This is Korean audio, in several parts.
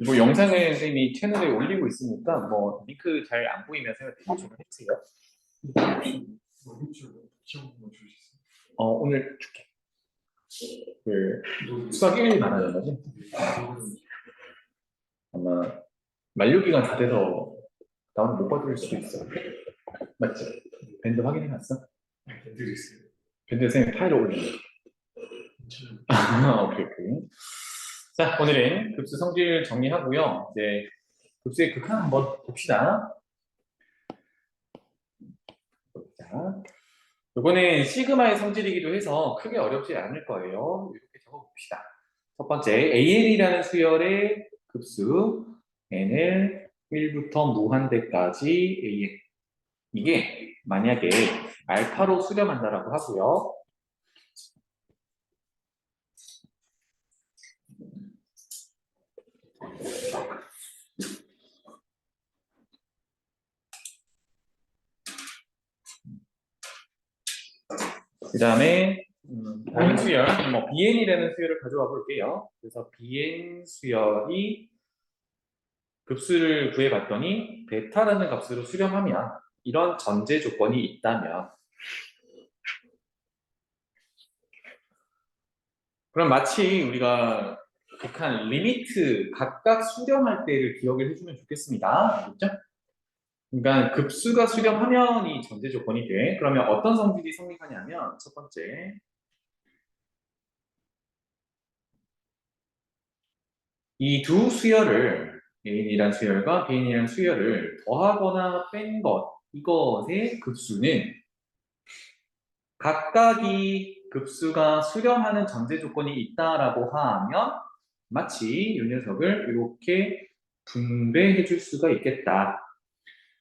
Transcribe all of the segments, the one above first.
뭐 영상을 선생님이 채널에 올리고 있으니까 뭐 링크 잘 안 보이면 선생님한테 요청을 해주세요. 오늘 줄게. 그 수학 1 말하는 거지? 아마 만료 기간 다 돼서 다운 못 받을 수도 있어. 맞지? 밴드 확인해놨어? 밴드 있어요. 밴드 선생님 파일을 올려. 오케이 오케이. 자, 오늘은 급수 성질 정리하고요. 이제 급수의 극한 한번 봅시다. 자, 이거는 시그마의 성질이기도 해서 크게 어렵지 않을 거예요. 이렇게 적어봅시다. 첫 번째, AN이라는 수열의 급수 n을 1부터 무한대까지 AN. 이게 만약에 알파로 수렴한다라고 하고요. 그 다음에 다른 수열, 뭐 BN이라는 수열을 가져와 볼게요. 그래서 BN 수열이 급수를 구해봤더니 베타라는 값으로 수렴하면 이런 전제 조건이 있다면 그럼 마치 우리가 극한 리미트 각각 수렴할 때를 기억을 해주면 좋겠습니다. 알겠죠? 그러니까 급수가 수렴하면 이 전제 조건이 돼. 그러면 어떤 성질이 성립하냐면 첫 번째 이 두 수열을 A이란 수열과 B이란 수열을 더하거나 뺀 것, 이것의 급수는 각각이 급수가 수렴하는 전제 조건이 있다라고 하면 마치 이 녀석을 이렇게 분배해 줄 수가 있겠다.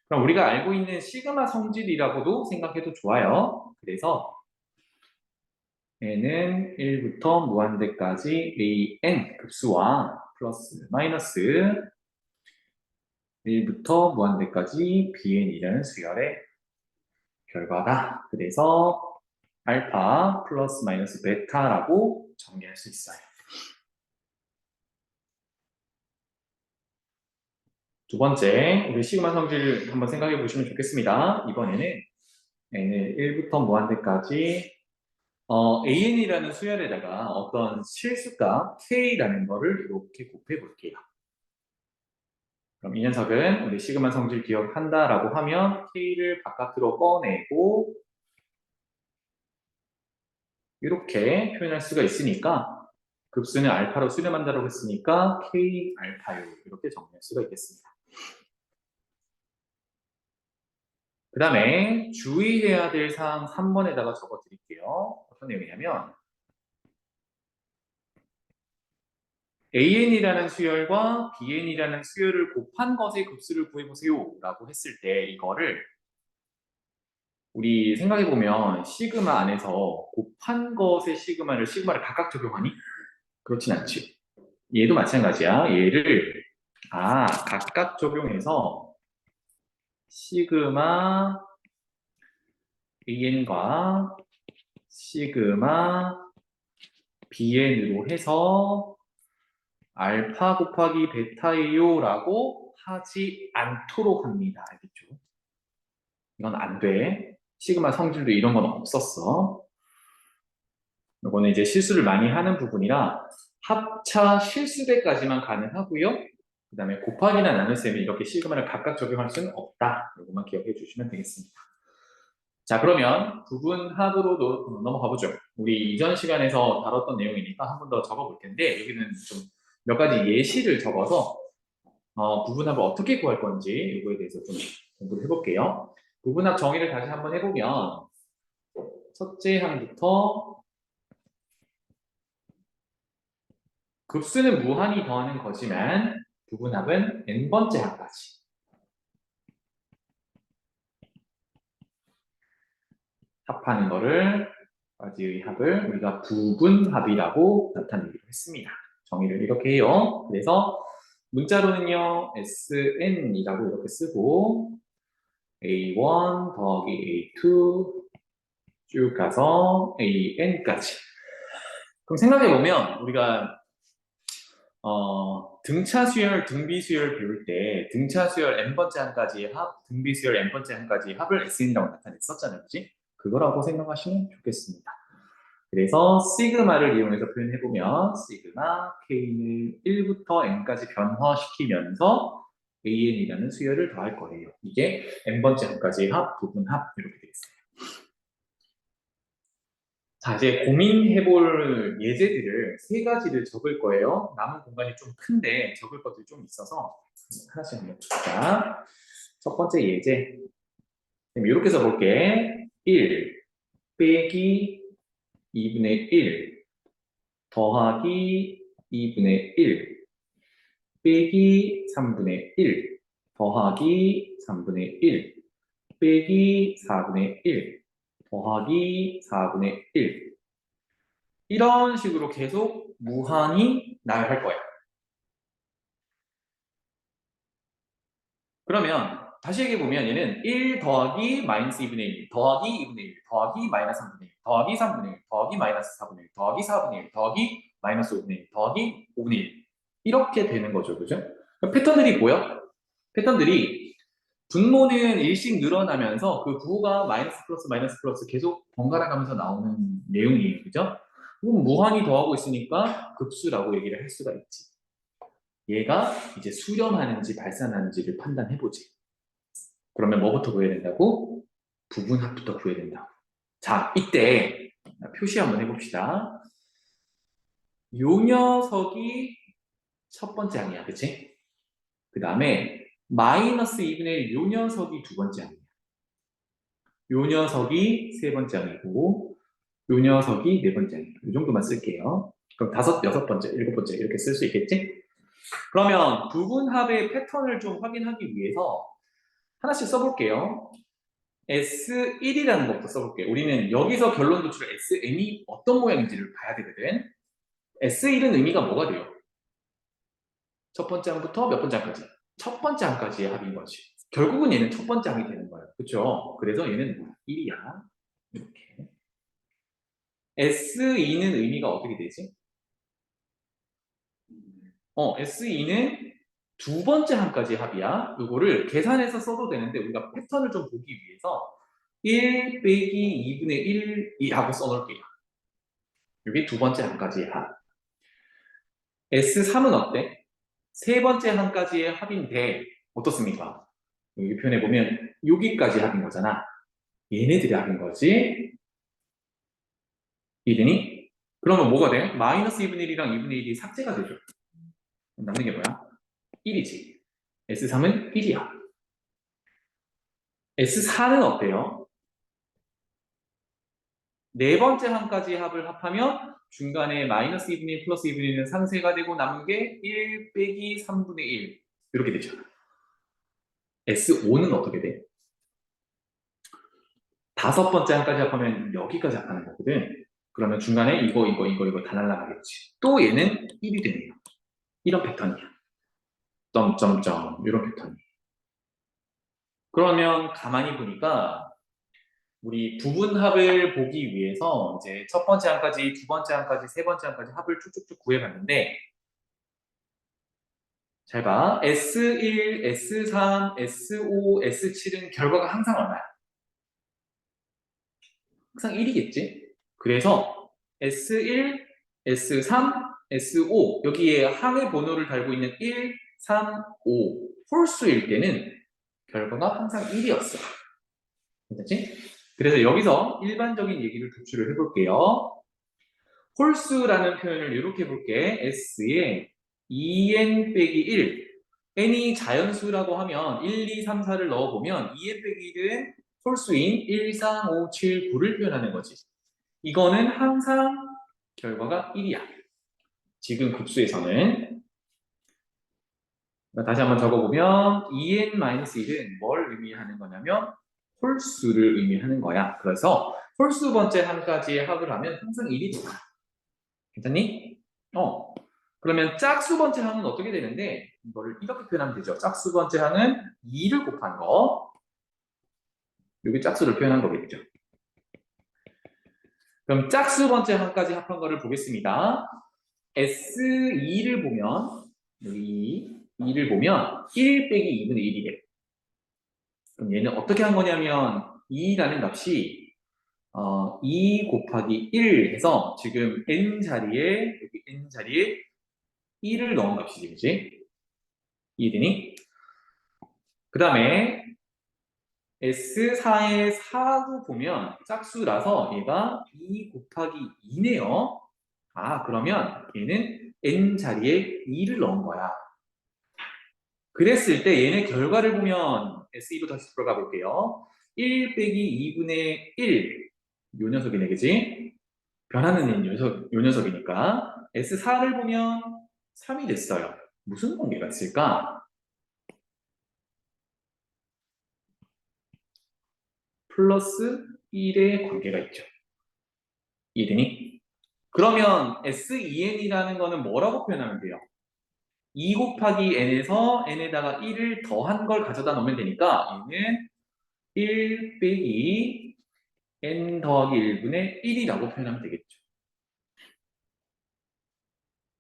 그럼 우리가 알고 있는 시그마 성질이라고도 생각해도 좋아요. 그래서 n은 1부터 무한대까지 an 급수와 플러스 마이너스 1부터 무한대까지 bn이라는 수열의 결과다. 그래서 알파 플러스 마이너스 베타라고 정리할 수 있어요. 두 번째, 우리 시그마 성질 한번 생각해 보시면 좋겠습니다. 이번에는 n을 1부터 무한대까지 an이라는 수열에다가 어떤 실수값 k라는 거를 이렇게 곱해 볼게요. 그럼 이 녀석은 우리 시그마 성질 기억한다라고 하면 k를 바깥으로 꺼내고 이렇게 표현할 수가 있으니까 급수는 알파로 수렴한다고 했으니까 k 알파요 이렇게 정리할 수가 있겠습니다. 그 다음에 주의해야 될 사항 3번에다가 적어 드릴게요. 어떤 내용이냐면 AN이라는 수열과 BN이라는 수열을 곱한 것의 급수를 구해보세요 라고 했을 때 이거를 우리 생각해보면 시그마 안에서 곱한 것의 시그마를 각각 적용하니? 그렇진 않지. 얘도 마찬가지야. 얘를 각각 적용해서 시그마 AN과 시그마 BN으로 해서 알파 곱하기 베타예요 라고 하지 않도록 합니다. 알겠죠? 이건 안 돼. 시그마 성질도 이런 건 없었어. 이거는 이제 실수를 많이 하는 부분이라 합차 실수배까지만 가능하고요. 그 다음에 곱하기나 나눗셈이 이렇게 시그마를 각각 적용할 수는 없다. 이것만 기억해 주시면 되겠습니다. 자, 그러면 부분합으로 넘어가 보죠. 우리 이전 시간에서 다뤘던 내용이니까 한 번 더 적어 볼 텐데 여기는 좀 몇 가지 예시를 적어서 부분합을 어떻게 구할 건지 이거에 대해서 좀 공부를 해볼게요. 부분합 정의를 다시 한번 해보면 첫째 항부터 급수는 무한히 더하는 거지만 부분합은 n번째 항까지. 합하는 거를 까지의 합을 우리가 부분합이라고 나타내기로 했습니다. 정의를 이렇게 해요. 그래서 문자로는요 SN이라고 이렇게 쓰고 A1 더하기 A2 쭉 가서 AN까지. 그럼 생각해보면 우리가 등차 수열, 등비 수열 배울 때 등차 수열 n번째 항까지의 합, 등비 수열 n번째 항까지의 합을 SN이라고 나타냈었잖아요. 그지? 그거라고 생각하시면 좋겠습니다. 그래서 시그마를 이용해서 표현해보면 시그마 k는 1부터 n까지 변화시키면서 an이라는 수열을 더할 거예요. 이게 n번째 항까지의 합, 부분합 이렇게 되겠어요. 자, 이제 고민해볼 예제들을 세 가지를 적을 거예요. 남은 공간이 좀 큰데 적을 것들이 좀 있어서 하나씩 한번 봅시다. 첫 번째 예제. 이렇게 써볼게. 1 빼기 2분의 1 더하기 2분의 1 빼기 3분의 1 더하기 3분의 1 빼기 4분의 1 더하기 4분의 1 이런 식으로 계속 무한히 나열할 거예요. 그러면 다시 얘기해보면 얘는 1 더하기 마이너스 2분의 1 더하기 2분의 1 더하기 마이너스 3분의 1 더하기 3분의 1 더하기 마이너스 4분의 1 더하기 4분의 1 더하기 마이너스 5분의 1 더하기 5분의 1 이렇게 되는 거죠. 그죠? 패턴들이 보여? 패턴들이 분모는 일씩 늘어나면서 그 부호가 마이너스 플러스 계속 번갈아 가면서 나오는 내용이에요. 그죠? 그럼 무한히 더하고 있으니까 급수라고 얘기를 할 수가 있지. 얘가 이제 수렴하는지 발산하는지를 판단해보지. 그러면 뭐부터 구해야 된다고? 부분합부터 구해야 된다고. 자, 이때 표시 한번 해봅시다. 요 녀석이 첫 번째 항이야. 그치? 그 다음에 마이너스 2분의 1 요 녀석이 두 번째 항이야. 요 녀석이 세 번째 항이고 요 녀석이 네 번째 항이야. 이 정도만 쓸게요. 그럼 다섯, 여섯 번째, 일곱 번째 이렇게 쓸 수 있겠지? 그러면 부분합의 패턴을 좀 확인하기 위해서 하나씩 써볼게요. S1이라는 것부터 써볼게요. 우리는 여기서 결론 도출을 SN이 어떤 모양인지를 봐야 되거든. S1은 의미가 뭐가 돼요? 첫 번째 항부터 몇 번째 항까지? 첫 번째 항까지의 합인 거지. 결국은 얘는 첫 번째 항이 되는 거예요. 그렇죠? 그래서 얘는 1이야. 이렇게. S2는 의미가 어떻게 되지? S2는 두 번째 항까지의 합이야. 이거를 계산해서 써도 되는데 우리가 패턴을 좀 보기 위해서 1 빼기 2분의 1이라고 써놓을게요. 이게 두 번째 항까지의 합. S3은 어때? 세 번째 항까지의 합인데 어떻습니까? 여기 표현해보면 여기까지 합인 거잖아. 얘네들이 합인 거지. 이등이 그러면 뭐가 돼? 마이너스 2분의 1이랑 2분의 1이 삭제가 되죠. 남는 게 뭐야? 1이지. S3은 1이야. S4는 어때요? 네 번째 항까지 합을 합하면 중간에 마이너스 2분의 1 플러스 2분의 1은 상쇄가 되고 남은 게 1 빼기 3분의 1 이렇게 되죠. S5는 어떻게 돼? 다섯 번째 항까지 합하면 여기까지 합하는 거거든. 그러면 중간에 이거 다 날라가겠지. 또 얘는 1이 되네요. 이런 패턴이야. 점점점 이런 패턴이. 그러면 가만히 보니까 우리 부분합을 보기 위해서 이제 첫 번째 항까지, 두 번째 항까지, 세 번째 항까지 합을 쭉쭉쭉 구해봤는데 잘 봐. S1, S3, S5, S7은 결과가 항상 얼마야? 항상 1이겠지? 그래서 S1, S3, S5 여기에 항의 번호를 달고 있는 1, 3, 5 홀수일 때는 결과가 항상 1이었어. 괜찮지? 그래서 여기서 일반적인 얘기를 도출을 해볼게요. 홀수라는 표현을 이렇게 볼게. S에 2n 빼기 1. n이 자연수라고 하면 1, 2, 3, 4를 넣어보면 2n 빼기 1은 홀수인 1, 3, 5, 7, 9를 표현하는 거지. 이거는 항상 결과가 1이야. 지금 급수에서는. 다시 한번 적어보면 2n-1은 뭘 의미하는 거냐면 홀수를 의미하는 거야. 그래서 홀수 번째 항까지의 합을 하면 항상 1이 돼. 괜찮니? 그러면 짝수 번째 항은 어떻게 되는데 이거를 이렇게 표현하면 되죠. 짝수 번째 항은 2를 곱한 거. 여기 짝수를 표현한 거겠죠. 그럼 짝수 번째 항까지 합한 거를 보겠습니다. S2를 보면 여기 2를 보면 1 빼기 2분의 1이래. 그럼 얘는 어떻게 한 거냐면 2라는 값이 2 곱하기 1 해서 지금 n 자리에 여기 n 자리에 1을 넣은 값이지, 그치? 이해되니? 그 다음에 S4의 4도 보면 짝수라서 얘가 2 곱하기 2네요. 아, 그러면 얘는 n 자리에 2를 넣은 거야. 그랬을 때 얘네 결과를 보면 S2로 다시 들어가 볼게요. 1 빼기 2분의 1, 요 녀석이네, 그지? 변하는 요 녀석이니까 S4를 보면 3이 됐어요. 무슨 관계가 있을까? 플러스 1의 관계가 있죠. 이해되니? 그러면 SEN이라는 거는 뭐라고 표현하면 돼요? 2 곱하기 n에서 n에다가 1을 더한 걸 가져다 놓으면 되니까 얘는 1 빼기 n 더하기 1분의 1이라고 표현하면 되겠죠.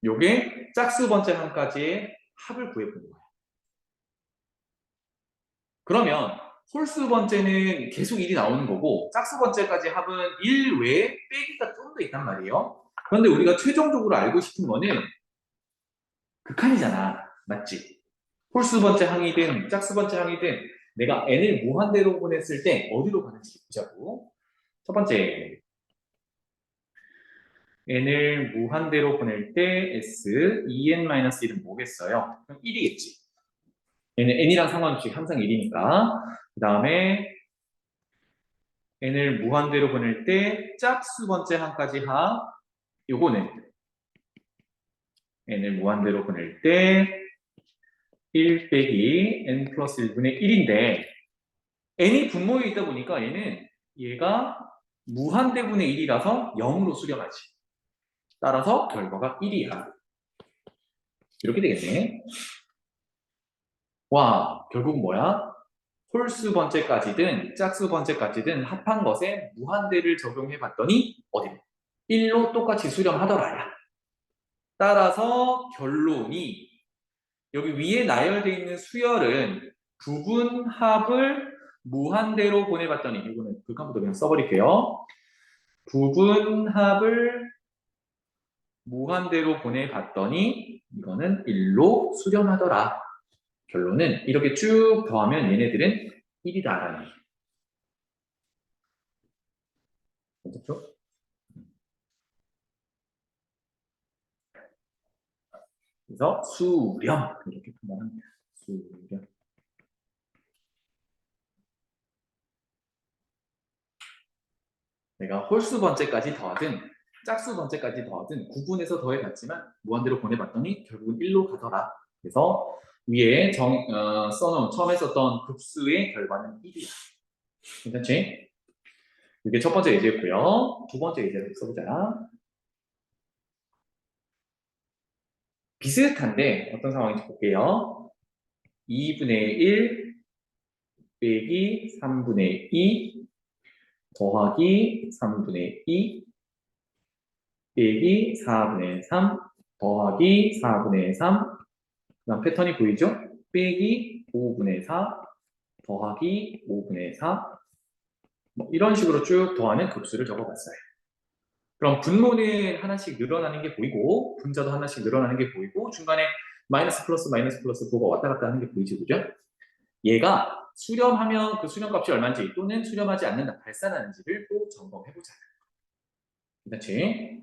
요게 짝수 번째 항까지의 합을 구해보는 거예요. 그러면 홀수 번째는 계속 1이 나오는 거고 짝수 번째까지 합은 1 외에 빼기가 좀 더 있단 말이에요. 그런데 우리가 최종적으로 알고 싶은 거는 극한이잖아. 맞지? 홀수 번째 항이든 짝수 번째 항이든 내가 n을 무한대로 보냈을 때 어디로 가는지 보자고. 첫 번째, n을 무한대로 보낼 때 s 2n-1은 뭐겠어요? 그럼 1이겠지. 얘는 n이랑 상관없이 항상 1이니까. 그 다음에 n을 무한대로 보낼 때 짝수 번째 항까지 합 요거는 n을 무한대로 보낼 때 1 빼기 n 플러스 1분의 1인데 n이 분모에 있다 보니까 얘가 무한대분의 1이라서 0으로 수렴하지. 따라서 결과가 1이야. 이렇게 되겠네. 와, 결국 뭐야? 홀수 번째까지든 짝수 번째까지든 합한 것에 무한대를 적용해 봤더니 어디로? 1로 똑같이 수렴하더라야. 따라서 결론이 여기 위에 나열되어 있는 수열은 부분합을 무한대로 보내봤더니 이거는 극한부터 그냥 써버릴게요. 부분합을 무한대로 보내봤더니 이거는 1로 수렴하더라. 결론은 이렇게 쭉 더하면 얘네들은 1이다라는 거죠. 괜찮죠? 그래서 수렴 이렇게 판단합니다. 수렴. 내가 홀수 번째까지 더하든 짝수 번째까지 더하든 구분해서 더해봤지만 무한대로 보내봤더니 결국은 1로 가더라. 그래서 위에 써놓은 처음에 썼던 급수의 결과는 1이야. 괜찮지? 이게 첫 번째 예제였고요. 두 번째 예제를 써보자. 비슷한데 어떤 상황인지 볼게요. 2분의 1 빼기 3분의 2 더하기 3분의 2 빼기 4분의 3 더하기 4분의 3 그다음 패턴이 보이죠? 빼기 5분의 4 더하기 5분의 4 뭐 이런 식으로 쭉 더하는 급수를 적어봤어요. 그럼 분모는 하나씩 늘어나는 게 보이고 분자도 하나씩 늘어나는 게 보이고 중간에 마이너스 플러스 부호가 왔다 갔다 하는 게 보이죠, 그죠? 얘가 수렴하면 그 수렴값이 얼마인지 또는 수렴하지 않는다, 발산하는지를 또 점검해보자. 그렇지?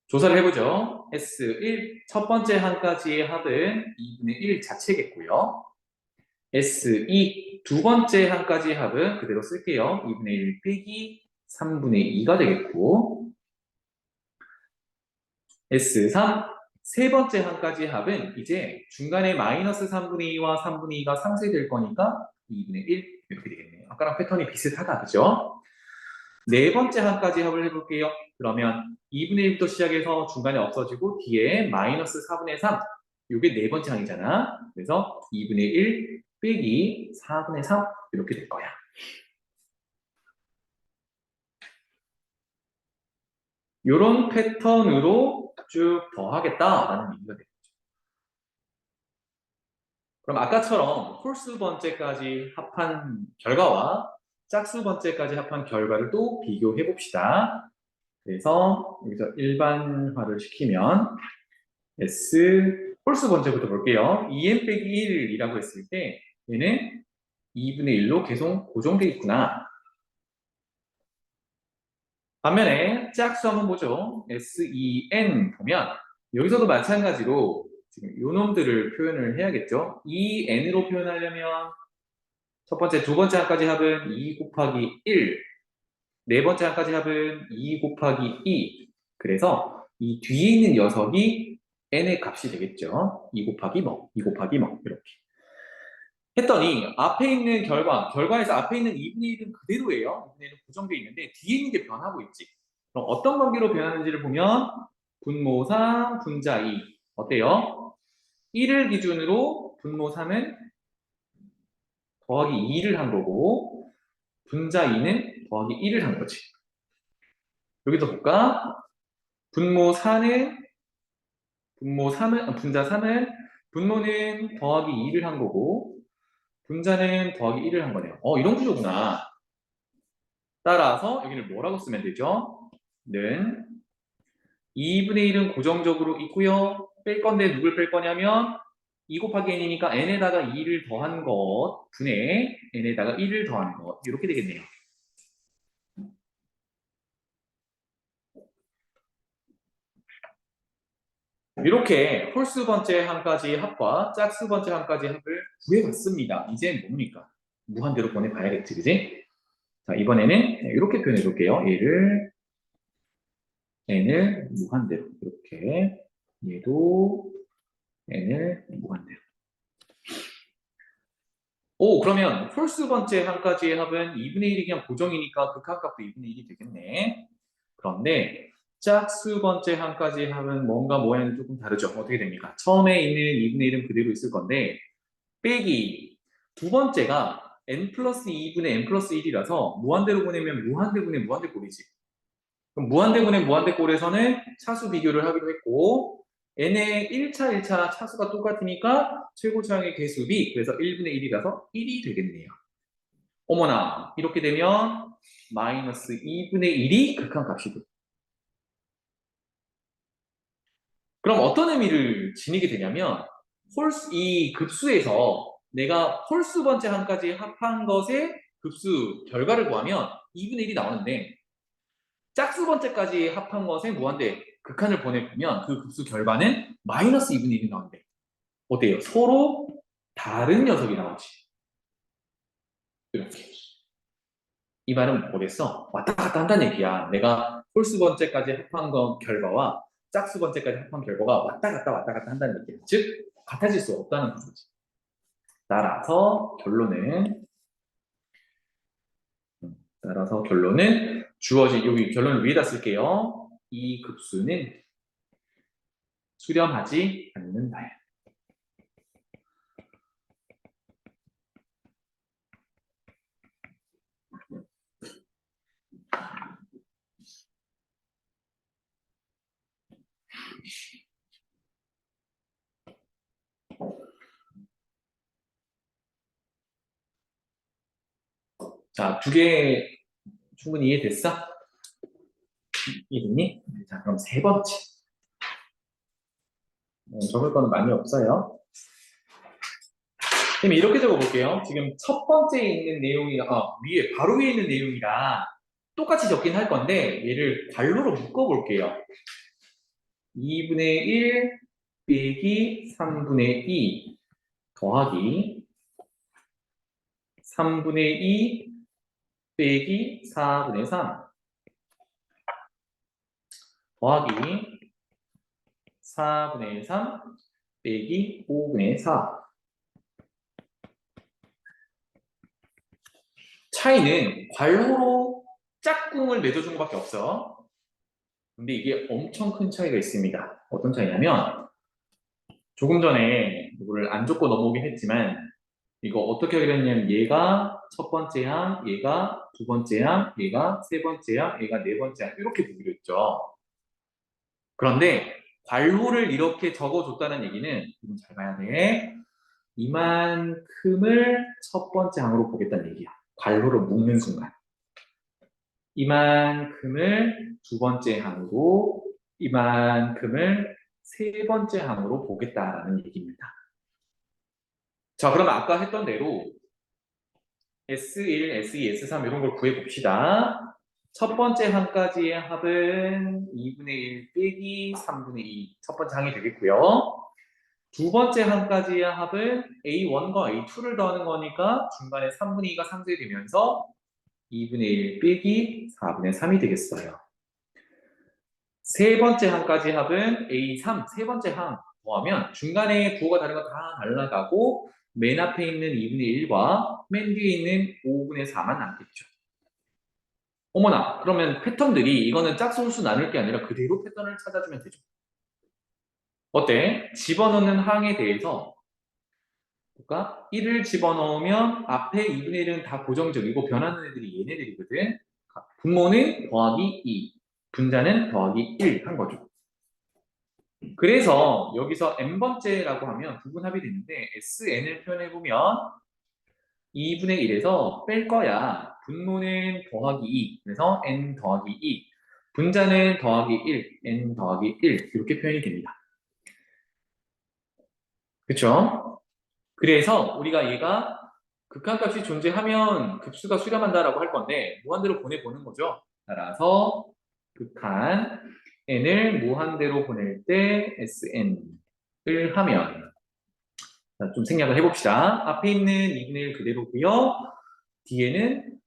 조사를 해보죠. S1 첫 번째 항까지의 합은 2분의 1 자체겠고요. S2 두 번째 항까지의 합은 그대로 쓸게요. 2분의 1 빼기 3분의 2가 되겠고 S3 세 번째 항까지의 합은 이제 중간에 마이너스 3분의 2와 3분의 2가 상쇄될 거니까 2분의 1 이렇게 되겠네요. 아까랑 패턴이 비슷하다, 그죠? 네 번째 항까지 합을 해볼게요. 그러면 2분의 1부터 시작해서 중간에 없어지고 뒤에 마이너스 4분의 3 이게 네 번째 항이잖아. 그래서 2분의 1 빼기 4분의 3 이렇게 될 거야. 이런 패턴으로 쭉 더하겠다라는 의미가 되겠죠. 그럼 아까처럼 홀수 번째까지 합한 결과와 짝수 번째까지 합한 결과를 또 비교해 봅시다. 그래서 여기서 일반화를 시키면 S 홀수 번째부터 볼게요. 2n 빼기 1이라고 했을 때 얘는 2분의 1로 계속 고정되어 있구나. 반면에 짝수 한번 보죠. SEN 보면 여기서도 마찬가지로 지금 요 놈들을 표현을 해야겠죠. EN으로 표현하려면 첫 번째, 두 번째 항까지 합은 2 곱하기 1, 네 번째 항까지 합은 2 곱하기 2. 그래서 이 뒤에 있는 녀석이 n의 값이 되겠죠. 2 곱하기 뭐, 2 곱하기 뭐 이렇게. 했더니 앞에 있는 결과에서 앞에 있는 2분의 1은 그대로예요. 2분의 1은 고정되어 있는데 뒤에 있는 게 변하고 있지. 그럼 어떤 관계로 변하는지를 보면 분모 3, 분자 2 어때요? 1을 기준으로 분모 3은 더하기 2를 한 거고 분자 2는 더하기 1을 한 거지. 여기서 볼까? 분모 4는 분자 3은 분모는 더하기 2를 한 거고 분자는 더하기 1을 한 거네요. 이런 구조구나. 따라서 여기를 뭐라고 쓰면 되죠? 는 2분의 1은 고정적으로 있고요. 뺄 건데 누굴 뺄 거냐면 2 곱하기 n이니까 n에다가 2를 더한 것 분의 n에다가 1을 더한 것 이렇게 되겠네요. 이렇게 홀수 번째 항까지 합과 짝수 번째 항까지 합을 구해봤습니다. 이제 뭡니까? 무한대로 보내봐야겠지, 그지? 자, 이번에는 이렇게 표현해 볼게요. 얘를 n을 무한대로 이렇게 얘도 n을 무한대로. 그러면 홀수 번째 항까지의 합은 2분의 1이 그냥 고정이니까 극한값도 2분의 1이 되겠네. 그런데 짝수 번째 항까지의 합은 뭔가 모양이 조금 다르죠. 어떻게 됩니까? 처음에 있는 2분의 1은 그대로 있을 건데 빼기 두 번째가 n 플러스 2분의 n 플러스 1이라서 무한대로 보내면 무한대분의 무한대꼴이지. 그럼 무한대분의 무한대꼴에서는 차수 비교를 하기로 했고 n의 1차, 1차 차수가 똑같으니까 최고차항의 개수비 그래서 1분의 1이라서 1이 되겠네요. 어머나 이렇게 되면 마이너스 2분의 1이 극한값이 돼. 그럼 어떤 의미를 지니게 되냐면 이 급수에서 내가 홀수 번째 항까지 합한 것의 급수 결과를 구하면 2분의 1이 나오는데 짝수 번째까지 합한 것의 무한대 극한을 보내보면 그 급수 결과는 마이너스 2분의 1이 나오는데 어때요? 서로 다른 녀석이 나오지. 이렇게. 이 말은 뭐겠어? 왔다 갔다 한다는 얘기야. 내가 홀수 번째까지 합한 건 결과와 짝수 번째까지 합한 결과가 왔다 갔다 한다는 얘기야. 즉 같아질 수 없다는 거지. 따라서 결론은 주어진 여기 결론을 위에다 쓸게요. 이 급수는 수렴하지 않는다. 자, 두 개 충분히 이해됐어? 이해됐니? 자, 그럼 세 번째. 적을 거는 많이 없어요. 그럼 이렇게 적어볼게요. 지금 첫 번째에 있는 내용이랑, 바로 위에 있는 내용이랑 똑같이 적긴 할 건데, 얘를 괄호로 묶어볼게요. 2분의 1 빼기 3분의 2 더하기 3분의 2 빼기 4분의 3 더하기 4분의 3 빼기 5분의 4 차이는 괄호로 짝꿍을 맺어준 것밖에 없어. 근데 이게 엄청 큰 차이가 있습니다. 어떤 차이냐면 조금 전에 이거를 안 줬고 넘어오긴 했지만 이거 어떻게 하기로 했냐면 얘가 첫 번째 항, 얘가 두 번째 항, 얘가 세 번째 항, 얘가 네 번째 항 이렇게 보기로 했죠. 그런데 괄호를 이렇게 적어줬다는 얘기는 이건 잘 봐야 돼. 이만큼을 첫 번째 항으로 보겠다는 얘기야. 괄호를 묶는 순간. 이만큼을 두 번째 항으로, 이만큼을 세 번째 항으로 보겠다라는 얘기입니다. 자, 그럼 아까 했던 대로 S1, S2, S3 이런 걸 구해봅시다. 첫 번째 항까지의 합은 2분의 1 빼기 3분의 2. 첫 번째 항이 되겠고요. 두 번째 항까지의 합은 A1과 A2를 더하는 거니까 중간에 3분의 2가 상쇄되면서 2분의 1 빼기 4분의 3이 되겠어요. 세 번째 항까지 합은 A3, 세 번째 항 더하면 중간에 부호가 다른 거 다 날라가고 맨 앞에 있는 2분의 1과 맨 뒤에 있는 5분의 4만 남겠죠. 어머나, 그러면 패턴들이 이거는 짝소수 나눌 게 아니라 그대로 패턴을 찾아주면 되죠. 어때? 집어넣는 항에 대해서 볼까? 1을 집어넣으면 앞에 2분의 1은 다 고정적이고 변하는 애들이 얘네들이거든. 분모는 더하기 2, 분자는 더하기 1 한 거죠. 그래서 여기서 n번째라고 하면 부분합이 되는데 SN을 표현해보면 2분의 1에서 뺄 거야. 분모는 더하기 2, 그래서 n 더하기 2, 분자는 더하기 1, n 더하기 1 이렇게 표현이 됩니다. 그쵸? 그래서 우리가 얘가 극한값이 존재하면 급수가 수렴한다라고 할 건데 무한대로 보내보는 거죠. 따라서 극한 n을 무한대로 보낼 때 sn을 하면 자, 좀 생략을 해봅시다. 앞에 있는 2분의 1 그대로고요. 뒤에는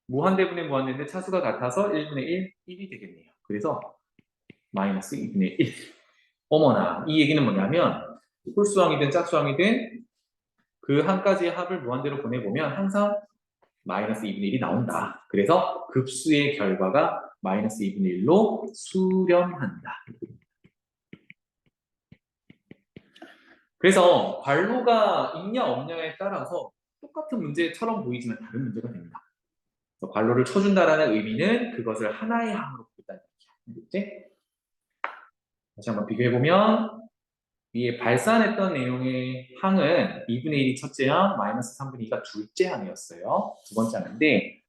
무한대분의 무한대인데 차수가 같아서 1분의 1, 1이 되겠네요. 그래서 마이너스 2분의 1. 어머나, 이 얘기는 뭐냐면 홀수항이든 짝수항이든 그 한 가지의 합을 무한대로 보내보면 항상 마이너스 2분의 1이 나온다. 그래서 급수의 결과가 마이너스 2분의 1로 수렴한다. 그래서 괄호가 있냐 없냐에 따라서 똑같은 문제처럼 보이지만 다른 문제가 됩니다. 괄호를 쳐준다라는 의미는 그것을 하나의 항으로 보겠다는 얘기야. 알겠지? 다시 한번 비교해보면 위에 발산했던 내용의 항은 2분의 1이 첫째 항, 마이너스 3분의 2가 둘째 항이었어요. 두 번째 항인데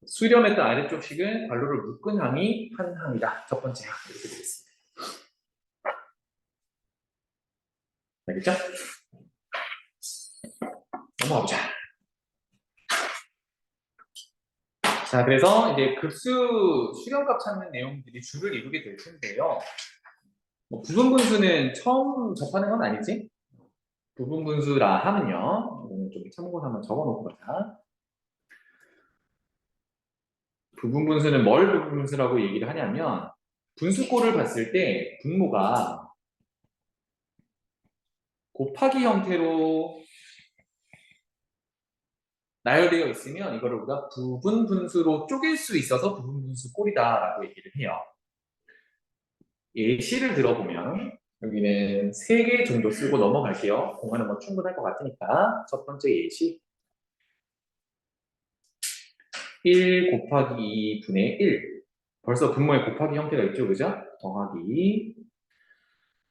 수렴했던 아래쪽 식은 괄호를 묶은 항이 한 항이다. 첫 번째 항 이렇게 되겠습니다. 알겠죠? 넘어가보자. 자, 그래서 이제 급수 수렴값 찾는 내용들이 줄을 이루게 될 텐데요. 뭐 부분분수는 처음 접하는 건 아니지? 부분분수라 하면요. 이거는 좀 참고로 한번 적어놓고 가자. 부분분수는 뭘 부분분수라고 얘기를 하냐면 분수꼴을 봤을 때 분모가 곱하기 형태로 나열되어 있으면 이거를 우리가 부분분수로 쪼갤 수 있어서 부분분수꼴이다라고 얘기를 해요. 예시를 들어보면 여기는 3개 정도 쓰고 넘어갈게요. 공간은 뭐 충분할 것 같으니까. 첫 번째 예시 1 곱하기 2분의 1 벌써 분모에 곱하기 형태가 있죠, 그죠? 더하기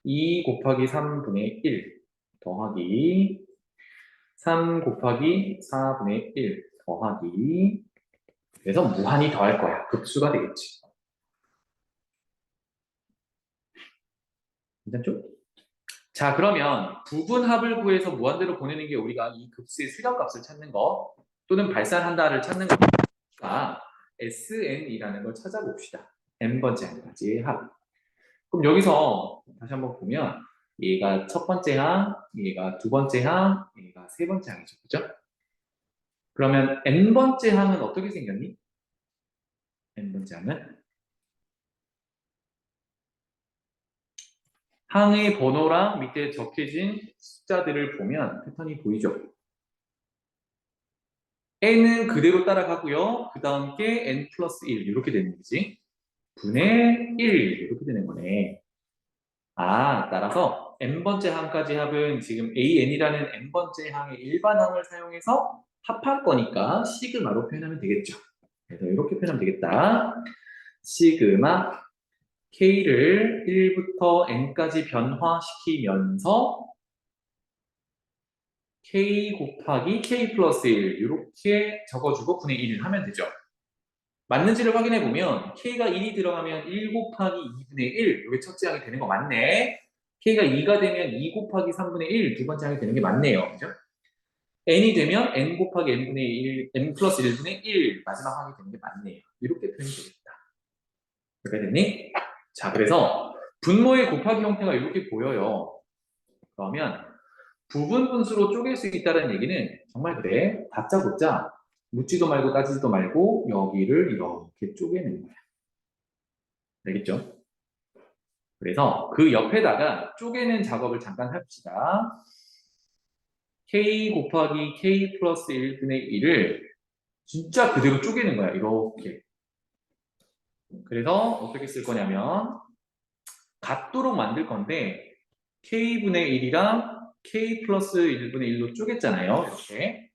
2 곱하기 3분의 1 더하기 3 곱하기 4분의 1 더하기 그래서 무한히 더할 거야. 급수가 되겠지. 괜찮죠? 자, 그러면 부분합을 구해서 무한대로 보내는 게 우리가 이 급수의 수렴값을 찾는 거 또는 발산한다를 찾는 거니까 SN이라는 걸 찾아봅시다. n번째 항까지의 합. 그럼 여기서 다시 한번 보면 얘가 첫 번째 항, 얘가 두 번째 항, 얘가 세 번째 항이죠. 그죠? 그러면 n번째 항은 어떻게 생겼니? n번째 항은 항의 번호랑 밑에 적혀진 숫자들을 보면 패턴이 보이죠? n은 그대로 따라가고요. 그 다음 게 n 플러스 1 이렇게 되는 거지. 분의 1 이렇게 되는 거네. 아, 따라서 n번째 항까지 합은 지금 an이라는 n번째 항의 일반 항을 사용해서 합할 거니까 시그마로 표현하면 되겠죠. 그래서 이렇게 표현하면 되겠다. 시그마 K를 1부터 N까지 변화시키면서 K 곱하기 K 플러스 1 이렇게 적어주고 분의 1을 하면 되죠. 맞는지를 확인해 보면 K가 1이 들어가면 1 곱하기 2분의 1 이게 첫째 항이 되는 거 맞네. K가 2가 되면 2 곱하기 3분의 1 두 번째 항이 되는 게 맞네요. 그죠? N이 되면 N 곱하기 N분의 1, N 플러스 1분의 1 마지막 항이 되는 게 맞네요. 이렇게 표현이 되겠다. 이렇게 됐니? 자, 그래서 분모의 곱하기 형태가 이렇게 보여요. 그러면 부분 분수로 쪼갤 수 있다는 얘기는 정말 그래. 다짜고짜 묻지도 말고 따지지도 말고 여기를 이렇게 쪼개는 거야. 알겠죠? 그래서 그 옆에다가 쪼개는 작업을 잠깐 합시다. K 곱하기 K 플러스 1분의 1을 진짜 그대로 쪼개는 거야. 이렇게. 그래서 어떻게 쓸 거냐면 같도록 만들 건데 K분의 1이랑 K 플러스 1분의 1로 쪼갰잖아요. 이렇게.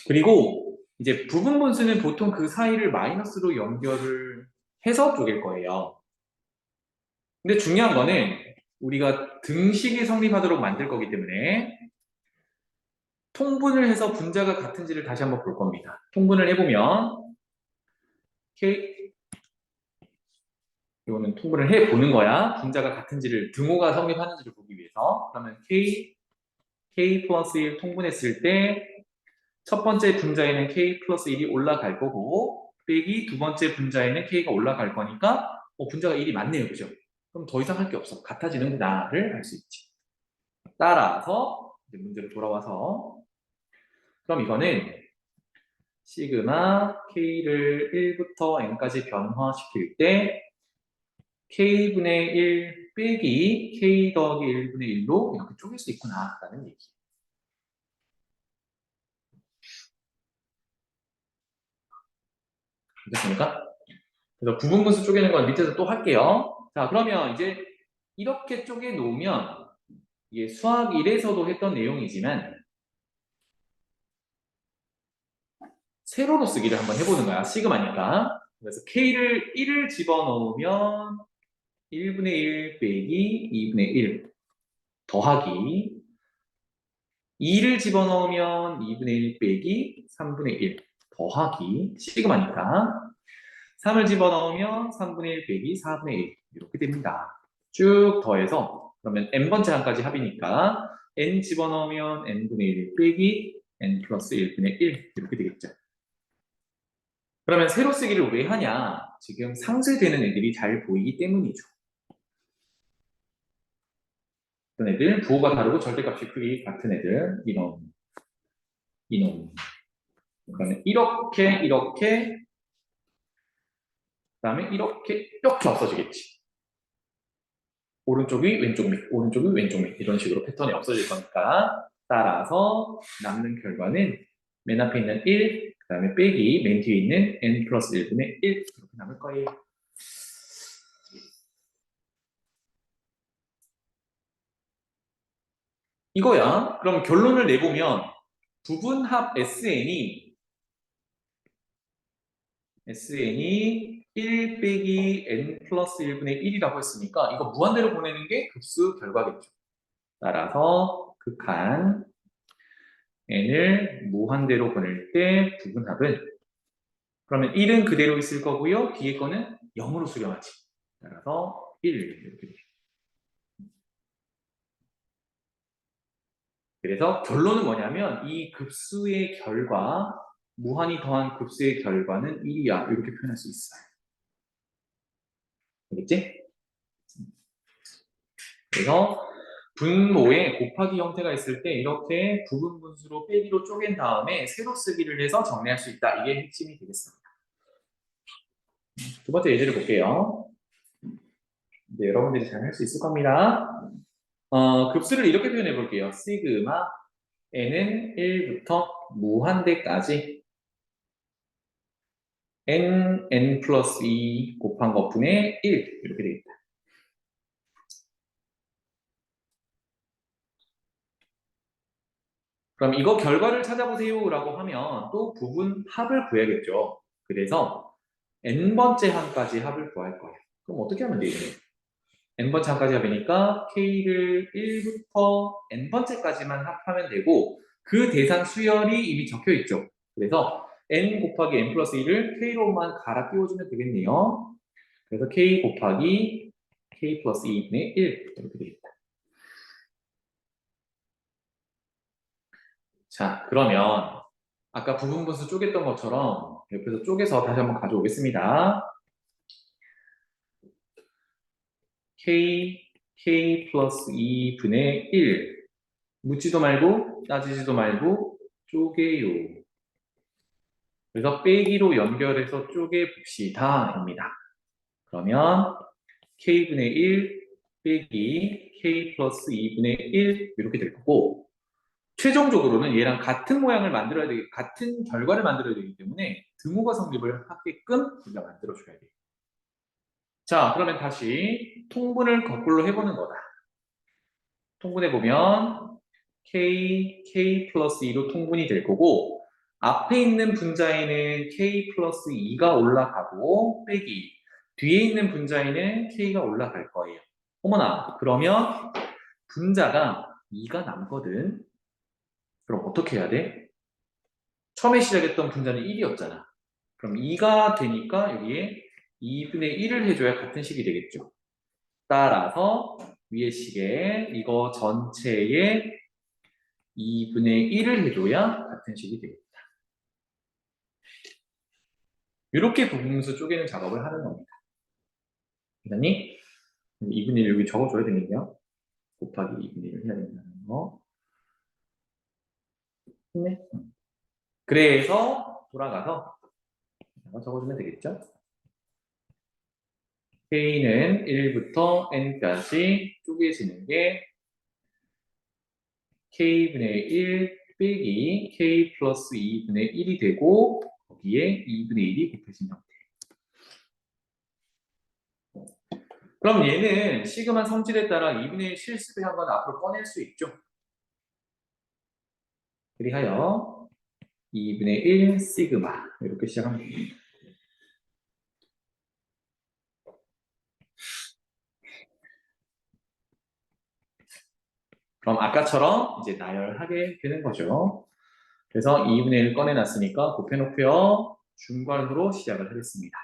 그리고 이제 부분 분수는 보통 그 사이를 마이너스로 연결을 해서 쪼갤 거예요. 근데 중요한 거는 우리가 등식이 성립하도록 만들 거기 때문에 통분을 해서 분자가 같은지를 다시 한번 볼 겁니다. 통분을 해보면 K 이거는 통분을 해보는 거야. 분자가 같은지를 등호가 성립하는지를 보기 위해서. 그러면 K 플러스 1 통분했을 때 첫 번째 분자에는 K 플러스 1이 올라갈 거고 빼기 두 번째 분자에는 K가 올라갈 거니까 분자가 1이 맞네요. 그죠? 그럼 더 이상 할 게 없어. 같아지는구나를 알 수 있지. 따라서 이제 문제로 돌아와서 그럼 이거는 시그마 K를 1부터 N까지 변화시킬 때 K분의 1 빼기 K 더하기 1분의 1로 이렇게 쪼갤 수 있구나 라는 얘기. 알겠습니까? 그래서 부분분수 쪼개는 건 밑에서 또 할게요. 자, 그러면 이제 이렇게 쪼개 놓으면 이게 수학 1에서도 했던 내용이지만 세로로 쓰기를 한번 해보는 거야. 시그마니까. 그래서 K를 1을 집어넣으면 1분의 1 빼기 2분의 1 더하기 2를 집어넣으면 2분의 1 빼기 3분의 1 더하기 시그마니까 3을 집어넣으면 3분의 1 빼기 4분의 1 이렇게 됩니다. 쭉 더해서 그러면 n번째 항까지 합이니까 n 집어넣으면 n분의 1 빼기 n 플러스 1분의 1 이렇게 되겠죠. 그러면 세로 쓰기를 왜 하냐? 지금 상쇄되는 애들이 잘 보이기 때문이죠. 어떤 애들, 부호가 다르고 절대값이 크기 같은 애들, 이놈. 그러면 이렇게, 그다음에 이렇게 없어지겠지. 오른쪽이 왼쪽 밑, 오른쪽이 왼쪽 밑 이런 식으로 패턴이 없어질 거니까 따라서 남는 결과는 맨 앞에 있는 1, 그 다음에 빼기 맨 뒤에 있는 n 플러스 1분의 1 이렇게 남을 거예요. 이거야. 그럼 결론을 내보면 부분합 SN이 1 빼기 n 플러스 1분의 1이라고 했으니까 이거 무한대로 보내는 게 급수 결과겠죠. 따라서 극한 n을 무한대로 보낼 때 부분합은 그러면 1은 그대로 있을 거고요. 뒤에 거는 0으로 수렴하지. 따라서 1 이렇게 돼요. 그래서 결론은 뭐냐면 이 급수의 결과 무한히 더한 급수의 결과는 1이야. 이렇게 표현할 수 있어요. 알겠지? 그래서 분모에 곱하기 형태가 있을 때 이렇게 부분 분수로 빼기로 쪼갠 다음에 세로 쓰기를 해서 정리할 수 있다. 이게 핵심이 되겠습니다. 두 번째 예제를 볼게요. 이제 여러분들이 잘 할 수 있을 겁니다. 급수를 이렇게 표현해 볼게요. 시그마 n은 1부터 무한대까지 n 플러스 2 곱한 것분의 1 이렇게 되겠다. 그럼 이거 결과를 찾아보세요 라고 하면 또 부분 합을 구해야겠죠. 그래서 n번째 항까지 합을 구할 거예요. 그럼 어떻게 하면 돼요? n번째 한까지 하니까 k를 1부터 n번째까지만 합하면 되고 그 대상 수열이 이미 적혀 있죠. 그래서 n 곱하기 n 플러스 1을 k로만 갈아 띄워주면 되겠네요. 그래서 k 곱하기 k 플러스 2분의 1 이렇게 되겠다. 자, 그러면 아까 부분분수 쪼갰던 것처럼 옆에서 쪼개서 다시 한번 가져오겠습니다. k 플러스 2분의 1 묻지도 말고 따지지도 말고 쪼개요. 그래서 빼기로 연결해서 쪼개 봅시다입니다. 그러면 k분의 1 빼기 k 플러스 2분의 1 이렇게 될 거고 최종적으로는 얘랑 같은 모양을 만들어야 되기, 같은 결과를 만들어야 되기 때문에 등호가 성립을 하게끔 우리가 만들어줘야 돼요. 자, 그러면 다시 통분을 거꾸로 해보는 거다. 통분해보면 k 플러스 2로 통분이 될 거고 앞에 있는 분자에는 k 플러스 2가 올라가고 빼기 뒤에 있는 분자에는 k가 올라갈 거예요. 어머나, 그러면 분자가 2가 남거든. 그럼 어떻게 해야 돼? 처음에 시작했던 분자는 1이었잖아. 그럼 2가 되니까 여기에 2분의 1을 해줘야 같은 식이 되겠죠. 따라서 위의 식에 이거 전체에 2분의 1을 해줘야 같은 식이 되겠다. 이렇게 부분수 쪼개는 작업을 하는 겁니다. 기사님, 2분의 1 여기 적어줘야 되는데요. 곱하기 2분의 1을 해야 된다는 거. 네. 그래서 돌아가서 적어주면 되겠죠. k는 1부터 n까지 쪼개지는 게 k분의 1 빼기 k 플러스 2분의 1이 되고 거기에 2분의 1이 곱해진 형태. 그럼 얘는 시그마 성질에 따라 2분의 1 실습을 한 건 앞으로 꺼낼 수 있죠. 그리하여 2분의 1 시그마 이렇게 시작하면 됩니다. 그럼 아까처럼 이제 나열하게 되는 거죠. 그래서 2분의 1 꺼내놨으니까 곱해놓고요. 중괄호로 시작을 하겠습니다.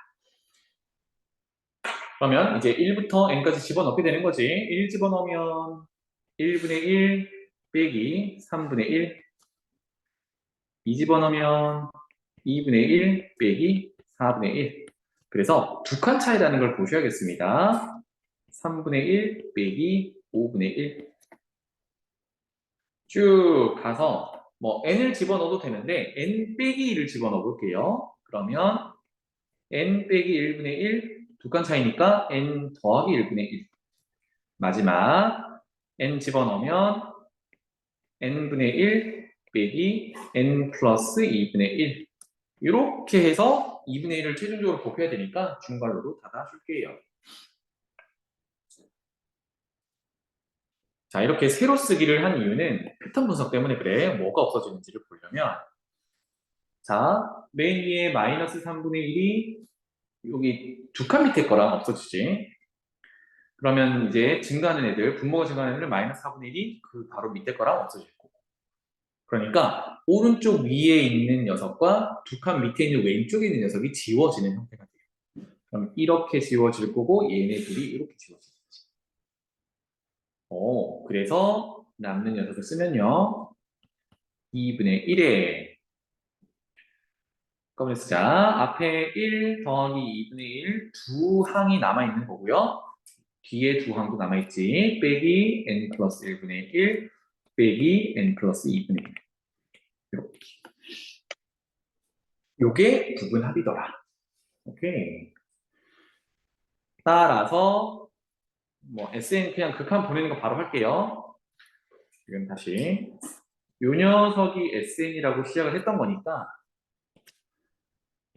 그러면 이제 1부터 n까지 집어넣게 되는 거지. 1 집어넣으면 1분의 1 빼기 3분의 1 2 집어넣으면 2분의 1 빼기 4분의 1 그래서 두 칸 차이라는 걸 보셔야겠습니다. 3분의 1 빼기 5분의 1 쭉 가서 뭐 n을 집어넣어도 되는데 n 빼기 1을 집어넣어 볼게요. 그러면 n 빼기 1분의 1 두 칸 차이니까 n 더하기 1분의 1 마지막 n 집어넣으면 n분의 1 빼기 n 플러스 2분의 1 이렇게 해서 2분의 1을 최종적으로 곱해야 되니까 중괄호로 닫아줄게요. 자, 이렇게 세로 쓰기를 한 이유는 패턴 분석 때문에 그래. 뭐가 없어지는지를 보려면 자, 맨 위에 마이너스 3분의 1이 여기 두 칸 밑에 거랑 없어지지. 그러면 이제 증가하는 애들, 분모가 증가하는 애들은 마이너스 4분의 1이 그 바로 밑에 거랑 없어질 거고. 그러니까 오른쪽 위에 있는 녀석과 두 칸 밑에 있는 왼쪽에 있는 녀석이 지워지는 형태가 돼요. 그럼 이렇게 지워질 거고 얘네들이 이렇게 지워질 거지. 그래서 남는 녀석을 쓰면요. 2분의 1에 한꺼번에 쓰자. 앞에 1 더하기 2분의 1 두 항이 남아있는 거고요. 뒤에 두 항도 남아있지. 빼기 n 플러스 1분의 1 빼기 n 플러스 2분의 1 이렇게. 요게 부분합이더라. 오케이. 따라서 뭐 SN 그냥 극한 보내는 거 바로 할게요. 지금 다시 요 녀석이 SN이라고 시작을 했던 거니까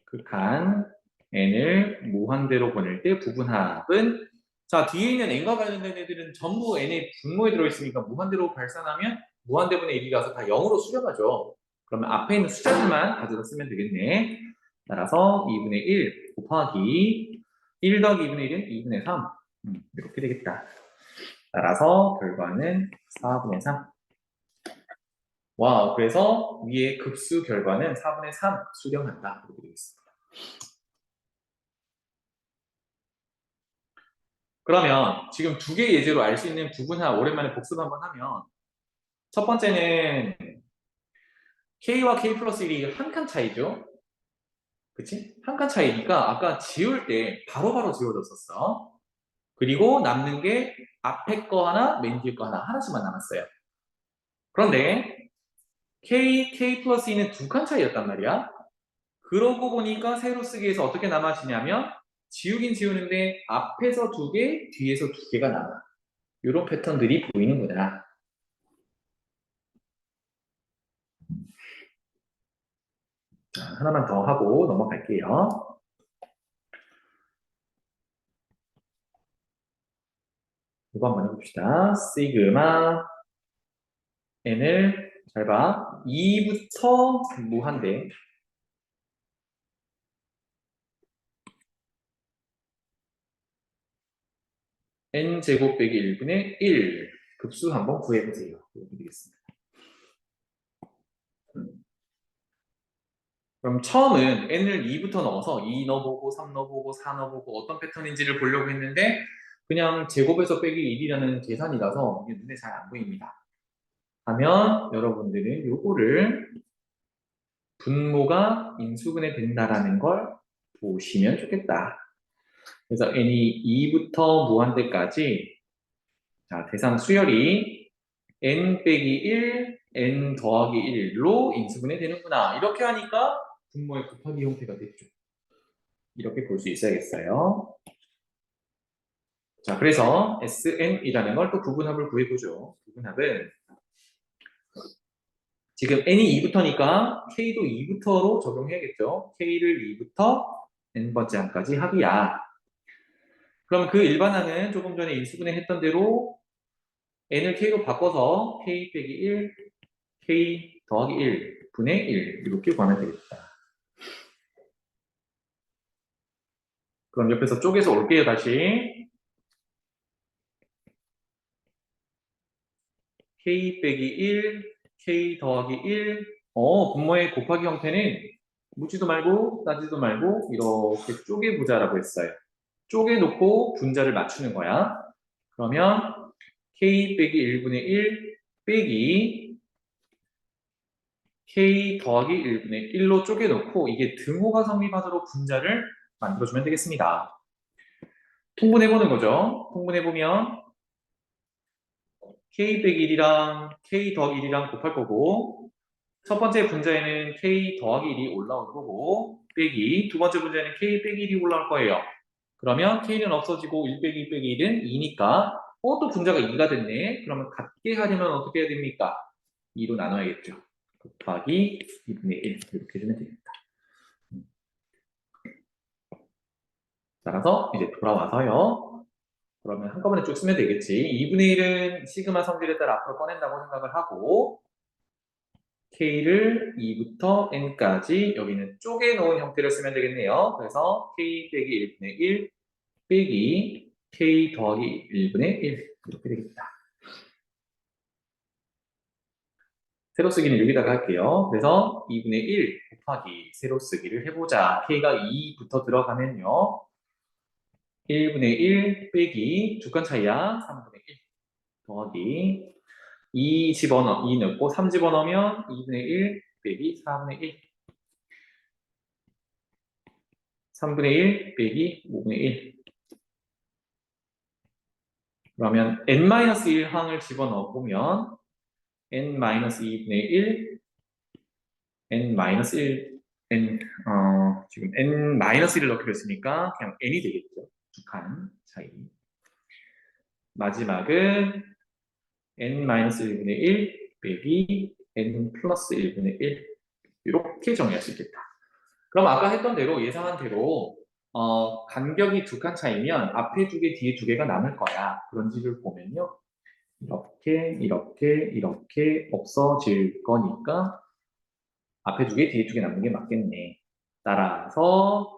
극한 n을 무한대로 보낼 때 부분합은 자 뒤에 있는 n과 관련된 애들은 전부 n의 분모에 들어있으니까 무한대로 발산하면 무한대분의 1이 가서 다 0으로 수렴하죠. 그러면 앞에 있는 숫자들만 가져다 쓰면 되겠네. 따라서 2분의 1 곱하기 1 더하기 2분의 1은 2분의 3. 이렇게 되겠다. 따라서 결과는 4분의 3. 와, 그래서 위에 급수 결과는 4분의 3 수렴한다. 이렇게 되겠습니다. 그러면 지금 두 개의 예제로 알 수 있는 부분 하나 오랜만에 복습 한번 하면 첫 번째는 K와 K 플러스 1이 한 칸 차이죠? 그치? 한 칸 차이니까 아까 지울 때 바로바로 지워졌었어. 그리고 남는 게 앞에 거 하나, 맨 뒤에 거 하나, 하나씩만 남았어요. 그런데 K 플러스 2는 두 칸 차이였단 말이야. 그러고 보니까 세로 쓰기에서 어떻게 남아지냐면 지우긴 지우는데 앞에서 두 개, 뒤에서 두 개가 남아. 이런 패턴들이 보이는구나. 자, 하나만 더 하고 넘어갈게요. 이거 한번 해봅시다. 시그마 n을 잘 봐. 2부터 무한대. n제곱 빼기 1분의 1 급수 한번 구해보세요. 이렇게 되겠습니다. 그럼 처음은 n을 2부터 넣어서 2 넣어보고 3 넣어보고 4 넣어보고 어떤 패턴인지를 보려고 했는데 그냥 제곱에서 빼기 1이라는 계산이라서 이게 눈에 잘 안 보입니다. 하면 여러분들은 요거를 분모가 인수분해 된다라는 걸 보시면 좋겠다. 그래서 n이 2부터 무한대까지 자, 대상 수열이 n 빼기 1, n 더하기 1로 인수분해 되는구나. 이렇게 하니까 분모의 곱하기 형태가 됐죠. 이렇게 볼 수 있어야겠어요. 자, 그래서 SN이라는 걸 또 부분합을 구해보죠. 부분합은 지금 n이 2부터니까 k도 2부터로 적용해야겠죠. k를 2부터 n번째 항까지 합이야. 그럼 그 일반항은 조금 전에 인수분해 했던 대로 n을 k로 바꿔서 k 빼기 1, k 더하기 1 분의 1 이렇게 구하면 되겠다. 그럼 옆에서 쪼개서 올게요. 다시 k 빼기 1, k 더하기 1 분모의 곱하기 형태는 묻지도 말고 따지도 말고 이렇게 쪼개보자라고 했어요. 쪼개놓고 분자를 맞추는 거야. 그러면 k 빼기 1분의 1 빼기 k 더하기 1분의 1로 쪼개놓고 이게 등호가 성립하도록 분자를 만들어주면 되겠습니다. 통분해보는 거죠. 통분해보면 k 빼기 1이랑 k 더하기 1이랑 곱할 거고 첫 번째 분자에는 k 더하기 1이 올라올 거고 빼기 두 번째 분자에는 k 빼기 1이 올라올 거예요. 그러면 k는 없어지고 1 빼기 1 빼기 1은 2니까 또 분자가 2가 됐네. 그러면 같게 하려면 어떻게 해야 됩니까? 2로 나눠야겠죠. 곱하기 2분의 1 이렇게 해주면 되겠다. 따라서 이제 돌아와서요. 그러면 한꺼번에 쭉 쓰면 되겠지. 2분의 1은 시그마 성질에 따라 앞으로 꺼낸다고 생각을 하고 k를 2부터 n까지 여기는 쪼개놓은 형태를 쓰면 되겠네요. 그래서 k 빼기 1분의 1 빼기 k 더하기 1분의 1 이렇게 되겠다. 세로 쓰기는 여기다가 할게요. 그래서 2분의 1 곱하기 세로 쓰기를 해보자. k가 2부터 들어가면요. 1분의 1 빼기 두 칸 차이야. 3분의 1 더하기 2 집어넣어 2 넣고 3 집어넣으면 2분의 1 빼기 4분의 1 3분의 1 빼기 5분의 1 그러면 n-1항을 집어넣어보면 n-2분의 1 n-1 지금 n-1을 넣기로 했으니까 그냥 n이 되겠죠. 두 칸 차이. 마지막은 n-1분의 1 빼기 n 플러스 1분의 1 이렇게 정리할 수 있겠다. 그럼 아까 했던 대로 예상한 대로 간격이 두 칸 차이면 앞에 두 개, 뒤에 두 개가 남을 거야. 그런지를 보면요. 이렇게 없어질 거니까 앞에 두 개, 뒤에 두 개 남는 게 맞겠네. 따라서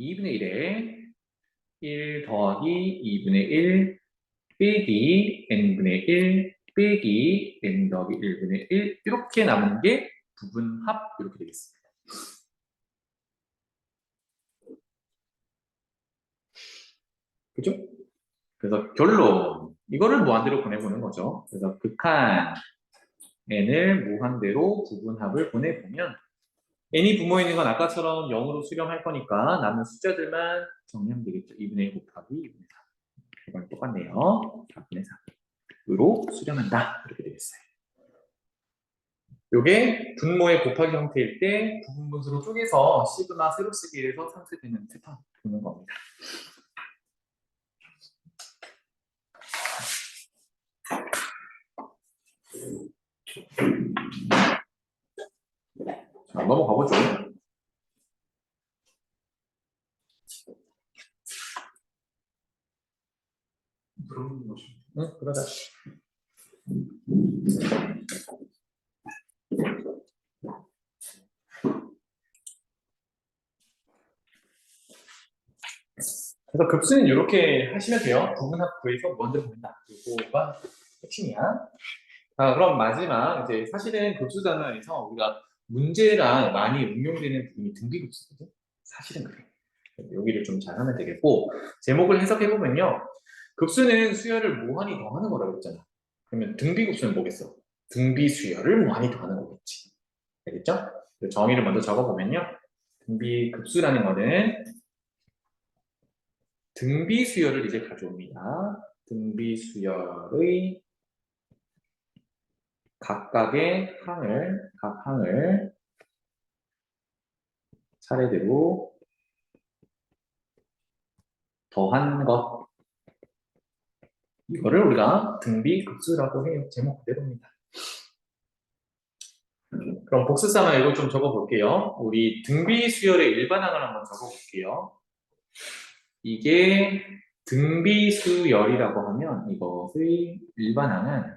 2분의 1에 1 더하기 2분의 1 빼기 n분의 1 빼기 n 더하기 1분의 1 이렇게 남은 게 부분합 이렇게 되겠습니다. 그죠? 그래서 결론 이거를 무한대로 보내보는 거죠. 그래서 극한 n을 무한대로 부분합을 보내보면 n이 분모에 있는 건 아까처럼 0으로 수렴할 거니까 남은 숫자들만 정리하면 되겠죠. 2분의 1 곱하기 2분의 4 이건 똑같네요. 4분의 4으로 수렴한다 이렇게 되겠어요. 요게 분모의 곱하기 형태일 때 부분분수로 쪼개서 시그마 세로 쓰기에서 상쇄되는 패턴 보는 겁니다. 자, 넘어가보죠. 응, 그러자. 그래서 급수는 이렇게 하시면 돼요. 부분합 구해서 먼저 보낸다. 이거가 핵심이야. 자, 그럼 마지막 이제 사실은 급수 단원에서 우리가 문제랑 많이 응용되는 부분이 등비급수거든. 사실은 그래. 여기를 좀 잘하면 되겠고 제목을 해석해 보면요. 급수는 수열을 무한히 더하는 거라고 했잖아. 그러면 등비급수는 뭐겠어? 등비수열을 무한히 더하는 거겠지. 알겠죠? 정의를 먼저 적어보면요. 등비급수라는 거는 등비수열을 이제 가져옵니다. 등비수열의 각각의 각 항을 차례대로 더한 것. 이거를 우리가 등비급수라고 해요. 제목 그대로입니다. 그럼 복습상을 이거 좀 적어볼게요. 우리 등비수열의 일반항을 한번 적어볼게요. 이게 등비수열이라고 하면 이것의 일반항은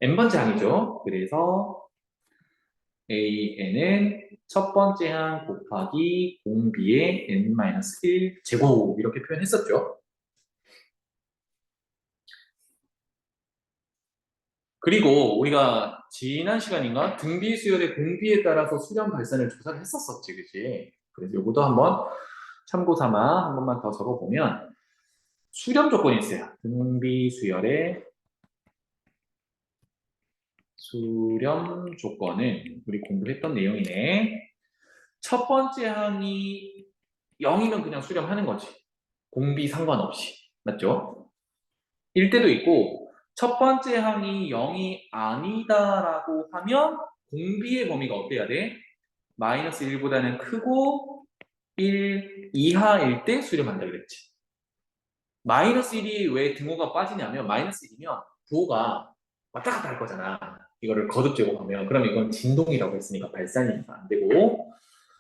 n번째 항이죠. 그래서 an은 첫 번째 항 곱하기 공비의 n-1 제곱 이렇게 표현했었죠. 그리고 우리가 지난 시간인가 등비수열의 공비에 따라서 수렴 발산을 조사를 했었었지, 그치? 그래서 이것도 한번 참고 삼아 한 번만 더 적어보면 수렴 조건이 있어요. 등비수열의 수렴 조건은 우리 공부했던 내용이네. 첫 번째 항이 0이면 그냥 수렴하는 거지. 공비 상관없이. 맞죠? 일 때도 있고 첫 번째 항이 0이 아니다라고 하면 공비의 범위가 어때야 돼? 마이너스 1보다는 크고 1 이하일 때 수렴한다 그랬지. 마이너스 1이 왜 등호가 빠지냐면 마이너스 1이면 부호가 왔다 갔다 할 거잖아. 이거를 거듭 제곱하면 그럼 이건 진동이라고 했으니까 발산이 안 되고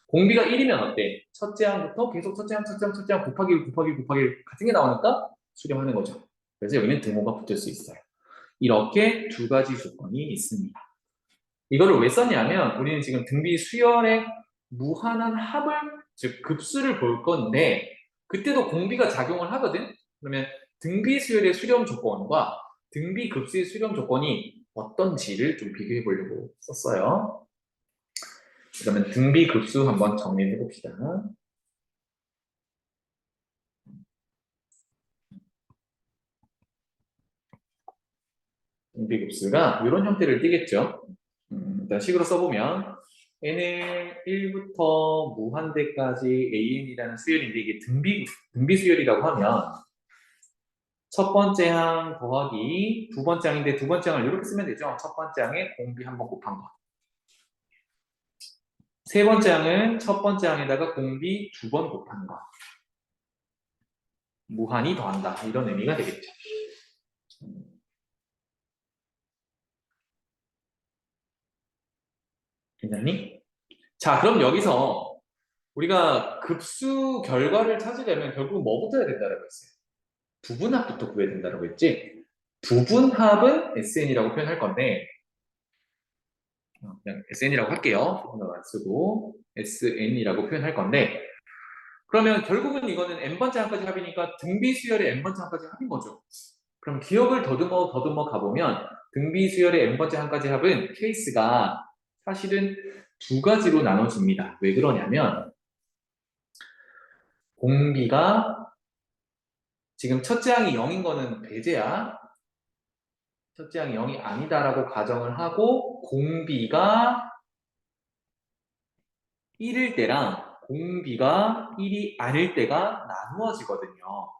공비가 1이면 어때? 첫째 항부터 계속 첫째 항 곱하기 1 곱하기 1 곱하기 1 같은 게 나오니까 수렴하는 거죠. 그래서 여기는 등호가 붙을 수 있어요. 이렇게 두 가지 조건이 있습니다. 이거를 왜 썼냐면 우리는 지금 등비 수열의 무한한 합을 즉 급수를 볼 건데 그때도 공비가 작용을 하거든. 그러면 등비 수열의 수렴 조건과 등비 급수의 수렴 조건이 어떤지를 좀 비교해 보려고 썼어요. 그러면 등비 급수 한번 정리해 봅시다. 등비 급수가 이런 형태를 띠겠죠. 일단 식으로 써보면 n을 1부터 무한대까지 an이라는 수열인데 이게 등비 수열이라고 하면 첫 번째 항 더하기 두 번째 항인데 두 번째 항을 이렇게 쓰면 되죠. 첫 번째 항에 공비 한 번 곱한 거. 세 번째 항은 첫 번째 항에다가 공비 두 번 곱한 거. 무한히 더한다. 이런 의미가 되겠죠. 괜찮니? 자, 그럼 여기서 우리가 급수 결과를 찾으려면 결국 뭐부터 해야 된다고 했어요? 부분합부터 구해야 된다고 했지? 부분합은 SN이라고 표현할 건데 그냥 SN이라고 할게요. 부분합 안 쓰고 SN이라고 표현할 건데 그러면 결국은 이거는 n번째 항까지 합이니까 등비 수열의 n번째 항까지 합인 거죠. 그럼 기억을 더듬어 가보면 등비 수열의 n번째 항까지 합은 케이스가 사실은 두 가지로 나눠집니다. 왜 그러냐면 공비가 지금 첫째 항이 0인 거는 배제야. 첫째 항이 0이 아니다라고 가정을 하고 공비가 1일 때랑 공비가 1이 아닐 때가 나누어지거든요.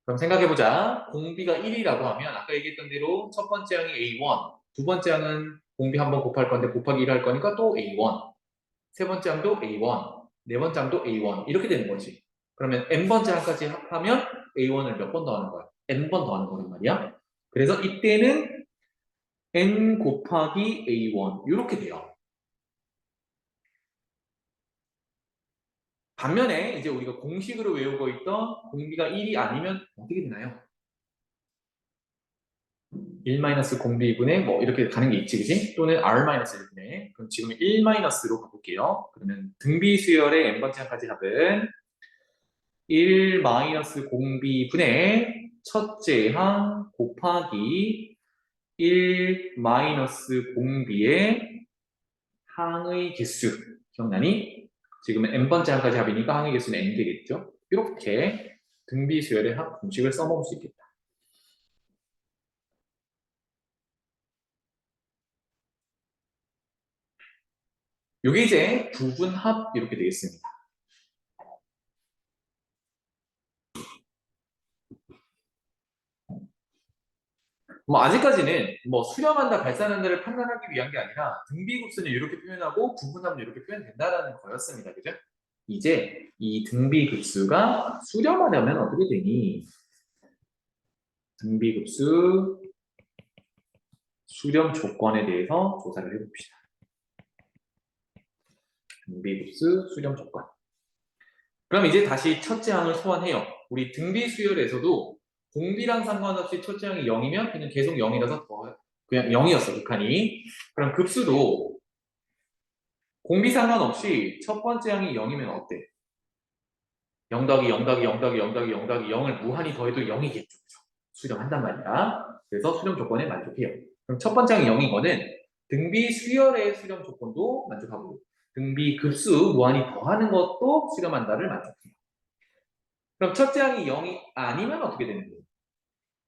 그럼 생각해보자. 공비가 1이라고 하면 아까 얘기했던 대로 첫 번째 항이 A1, 두 번째 항은 공비 한 번 곱할 건데 곱하기 1 할 거니까 또 A1, 세 번째 항도 A1, 네 번째 항도 A1 이렇게 되는 거지. 그러면 n번째 항까지 합하면 A1을 몇 번 더하는 거야? n번 더하는 거란 말이야. 그래서 이때는 n 곱하기 A1 이렇게 돼요. 반면에 이제 우리가 공식으로 외우고 있던 공비가 1이 아니면 어떻게 되나요? 1-공비분의 뭐 이렇게 가는 게 있지, 그지? 또는 R-1분의 그럼 지금 1-로 가볼게요. 그러면 등비 수열의 n번째 항까지 합은 1-공비분의 첫째 항 곱하기 1-공비의 항의 개수 기억나니? 지금은 n번째 항까지 합이니까 항의 개수는 n 되겠죠? 이렇게 등비 수열의 합 공식을 써먹을 수 있겠다. 이게 이제 부분합 이렇게 되겠습니다. 뭐 아직까지는 뭐 수렴한다, 발산한다를 판단하기 위한 게 아니라 등비급수는 이렇게 표현하고 부분합은 이렇게 표현된다라는 거였습니다. 그죠? 이제 이 등비급수가 수렴하려면 어떻게 되니? 등비급수 수렴 조건에 대해서 조사를 해봅시다. 등비급수 수렴 조건. 그럼 이제 다시 첫째 항을 소환해요. 우리 등비 수열에서도 공비랑 상관없이 첫째 항이 0이면 그냥 계속 0이라서 더 그냥 0이었어, 극한이. 그럼 급수도 공비 상관없이 첫 번째 항이 0이면 어때? 0 더하기 0 더하기 0 더하기 0 더하기 0 더하기 0을 무한히 더해도 0이겠죠. 그죠? 수렴한단 말이야. 그래서 수렴 조건에 만족해요. 그럼 첫 번째 항이 0인 거는 등비 수열의 수렴 조건도 만족하고 등비 급수 무한히 더하는 것도 수렴한다를 만족해요. 그럼 첫째 항이 0이 아니면 어떻게 되는 거예요?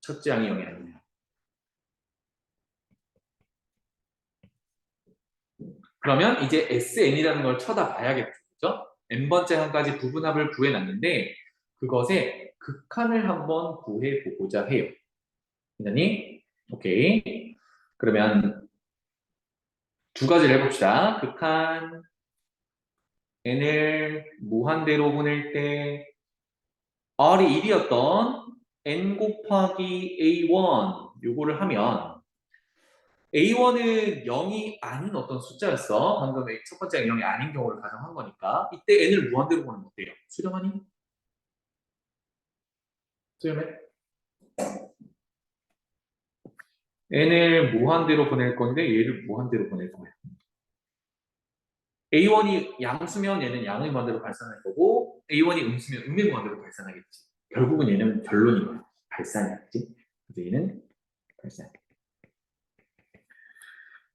첫째 항이 0이 아니면. 그러면 이제 SN이라는 걸 쳐다봐야겠죠. 그죠? n번째 항까지 부분합을 구해놨는데 그것의 극한을 한번 구해보고자 해요. 괜찮니? 오케이. 그러면 두 가지를 해봅시다. 극한 n을 무한대로 보낼 때 r이 1이었던 n 곱하기 a1 요거를 하면 A1은 0이 아닌 어떤 숫자였어. 방금 첫 번째 0이 아닌 경우를 가정한 거니까. 이때 n을 무한대로 보내면 어때요? 수렴하니? 수렴해? n을 무한대로 보낼 건데 얘를 무한대로 보낼 거예요. A1이 양수면 얘는 양의 무한대로 발산할 거고 A1이 음수면 음의 무한대로 발산하겠지. 결국은 얘는 결론인 거야. 발산이겠지. 그래서 얘는 발산.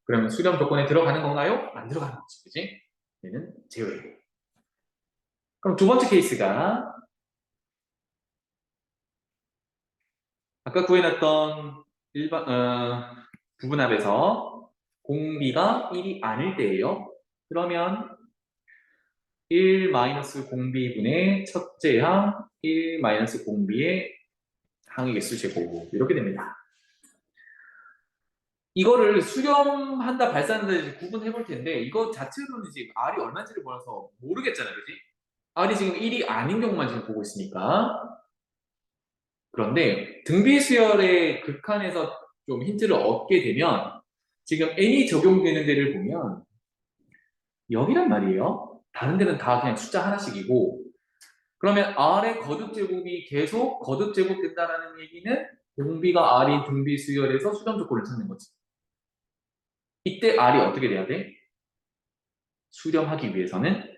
그러면 수렴 조건에 들어가는 건가요? 안 들어가는 거지. 그지? 얘는 제외. 그럼 두 번째 케이스가 아까 구해놨던 부분합에서 공비가 1이 아닐 때예요. 그러면 1-공비분의 첫째 항 1-공비의 항의 개수 제곱 이렇게 됩니다. 이거를 수렴한다, 발산한다 이제 구분해 볼 텐데 이거 자체로는 지금 R이 얼마인지를 몰라서 모르겠잖아요. 그지? R이 지금 1이 아닌 경우만 지금 보고 있으니까. 그런데 등비수열의 극한에서 좀 힌트를 얻게 되면 지금 n이 적용되는 데를 보면 여기란 말이에요. 다른 데는 다 그냥 숫자 하나씩이고 그러면 R의 거듭 제곱이 계속 거듭 제곱된다라는 얘기는 공비가 R인 등비수열에서 수렴 조건을 찾는 거지. 이때 R이 어떻게 돼야 돼? 수렴하기 위해서는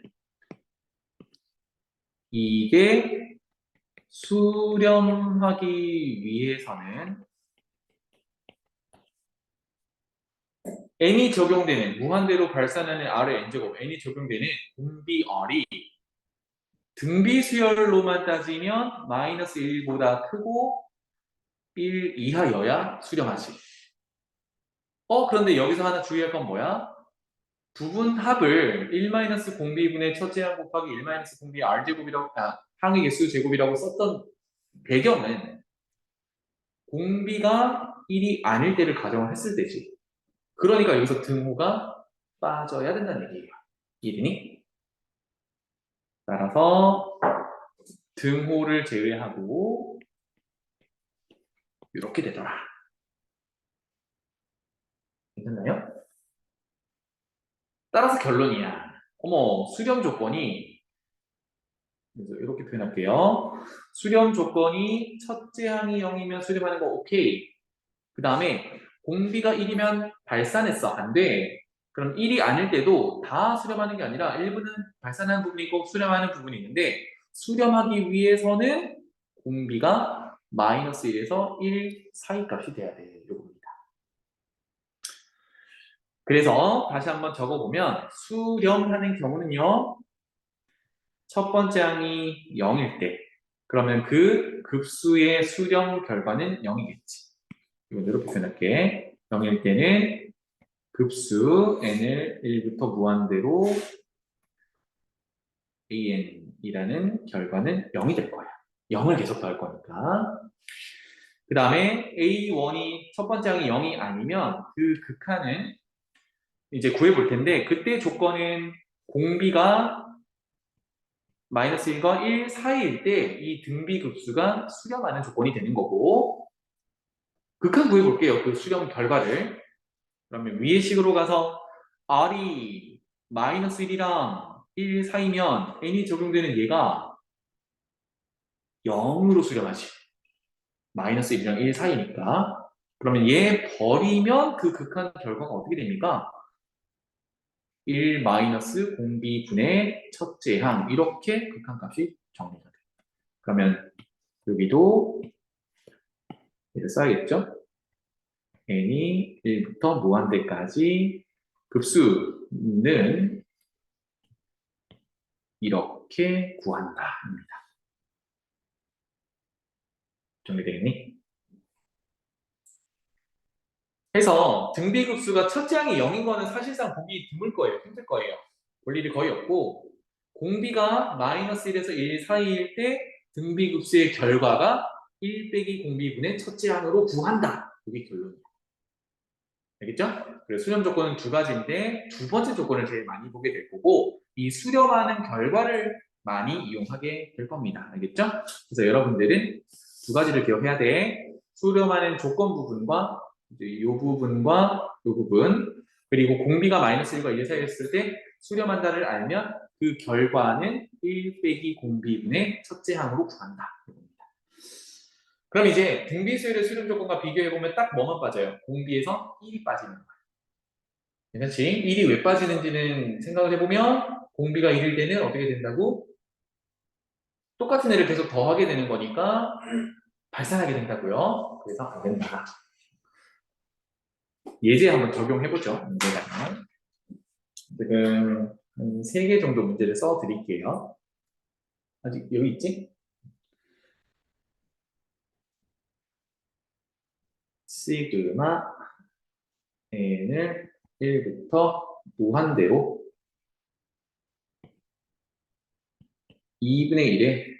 이게 수렴하기 위해서는 n이 적용되는 무한대로 발산하는 r의 n제곱 n이 적용되는 공비r이 등비 수열로만 따지면 마이너스 1보다 크고 1 이하여야 수렴하지. 그런데 여기서 하나 주의할 건 뭐야? 부분 합을 1-공비분의 첫째 항 곱하기 1-공비 r제곱이라고, 항의 개수 제곱이라고 썼던 배경은 공비가 1이 아닐 때를 가정을 했을 때지. 그러니까 여기서 등호가 빠져야 된다는 얘기예요. 이해되니? 따라서 등호를 제외하고 이렇게 되더라. 괜찮나요? 따라서 결론이야. 수렴 조건이, 그래서 이렇게 표현할게요. 수렴 조건이 첫째 항이 0이면 수렴하는 거 오케이. 그 다음에 공비가 1이면 발산했어. 안 돼. 그럼 1이 아닐 때도 다 수렴하는 게 아니라 일부는 발산하는 부분이 있고 수렴하는 부분이 있는데 수렴하기 위해서는 공비가 마이너스 1에서 1 사이 값이 돼야 돼. 이겁니다. 그래서 다시 한번 적어보면 수렴하는 경우는요. 첫 번째 항이 0일 때 그러면 그 급수의 수렴 결과는 0이겠지. 이건 이렇게 표현할게. 0일 때는 급수 n을 1부터 무한대로 an이라는 결과는 0이 될 거야. 0을 계속 더할 거니까. 그 다음에 a1이 첫 번째 항이 0이 아니면 그 극한은 이제 구해볼 텐데 그때 조건은 공비가 마이너스 1과 1 사이일 때 이 등비 급수가 수렴하는 조건이 되는 거고 극한 구해볼게요. 그 수렴 결과를. 그러면 위의 식으로 가서 r이 마이너스 1이랑 1 사이면 n이 적용되는 얘가 0으로 수렴하지. 마이너스 1이랑 1 사이니까. 그러면 얘 버리면 그 극한 결과가 어떻게 됩니까? 1 마이너스 공비분의 첫째 항 이렇게 극한값이 정리가 돼요. 그러면 여기도 얘를 써야겠죠? n이 1부터 무한대까지 급수는 이렇게 구한다입니다. 정리되겠니? 해서 등비급수가 첫째 항이 0인 거는 사실상 보기 드물 거예요. 힘들 거예요. 볼 일이 거의 없고 공비가 마이너스 1에서 1 사이일 때 등비급수의 결과가 1 빼기 공비분의 첫째 항으로 구한다. 이게 결론이에요. 알겠죠? 그래서 수렴 조건은 두 가지인데 두 번째 조건을 제일 많이 보게 될 거고 이 수렴하는 결과를 많이 이용하게 될 겁니다. 알겠죠? 그래서 여러분들은 두 가지를 기억해야 돼. 수렴하는 조건 부분과 이제 이 부분과 이 부분 그리고 공비가 마이너스 1과 1 사이였을 때 수렴한다를 알면 그 결과는 1 빼기 공비분의 첫째 항으로 구한다. 그럼 이제 등비수열의 수렴 조건과 비교해보면 딱 뭐만 빠져요? 공비에서 1이 빠지는 거예요. 괜찮지? 1이 왜 빠지는지는 생각을 해보면 공비가 1일 때는 어떻게 된다고? 똑같은 애를 계속 더하게 되는 거니까 발산하게 된다고요. 그래서 안 된다. 예제 한번 적용해보죠. 문제가. 지금 한 3개 정도 문제를 써드릴게요. 아직 여기 있지? 시그마 n을 1부터 무한대로 2분의 1에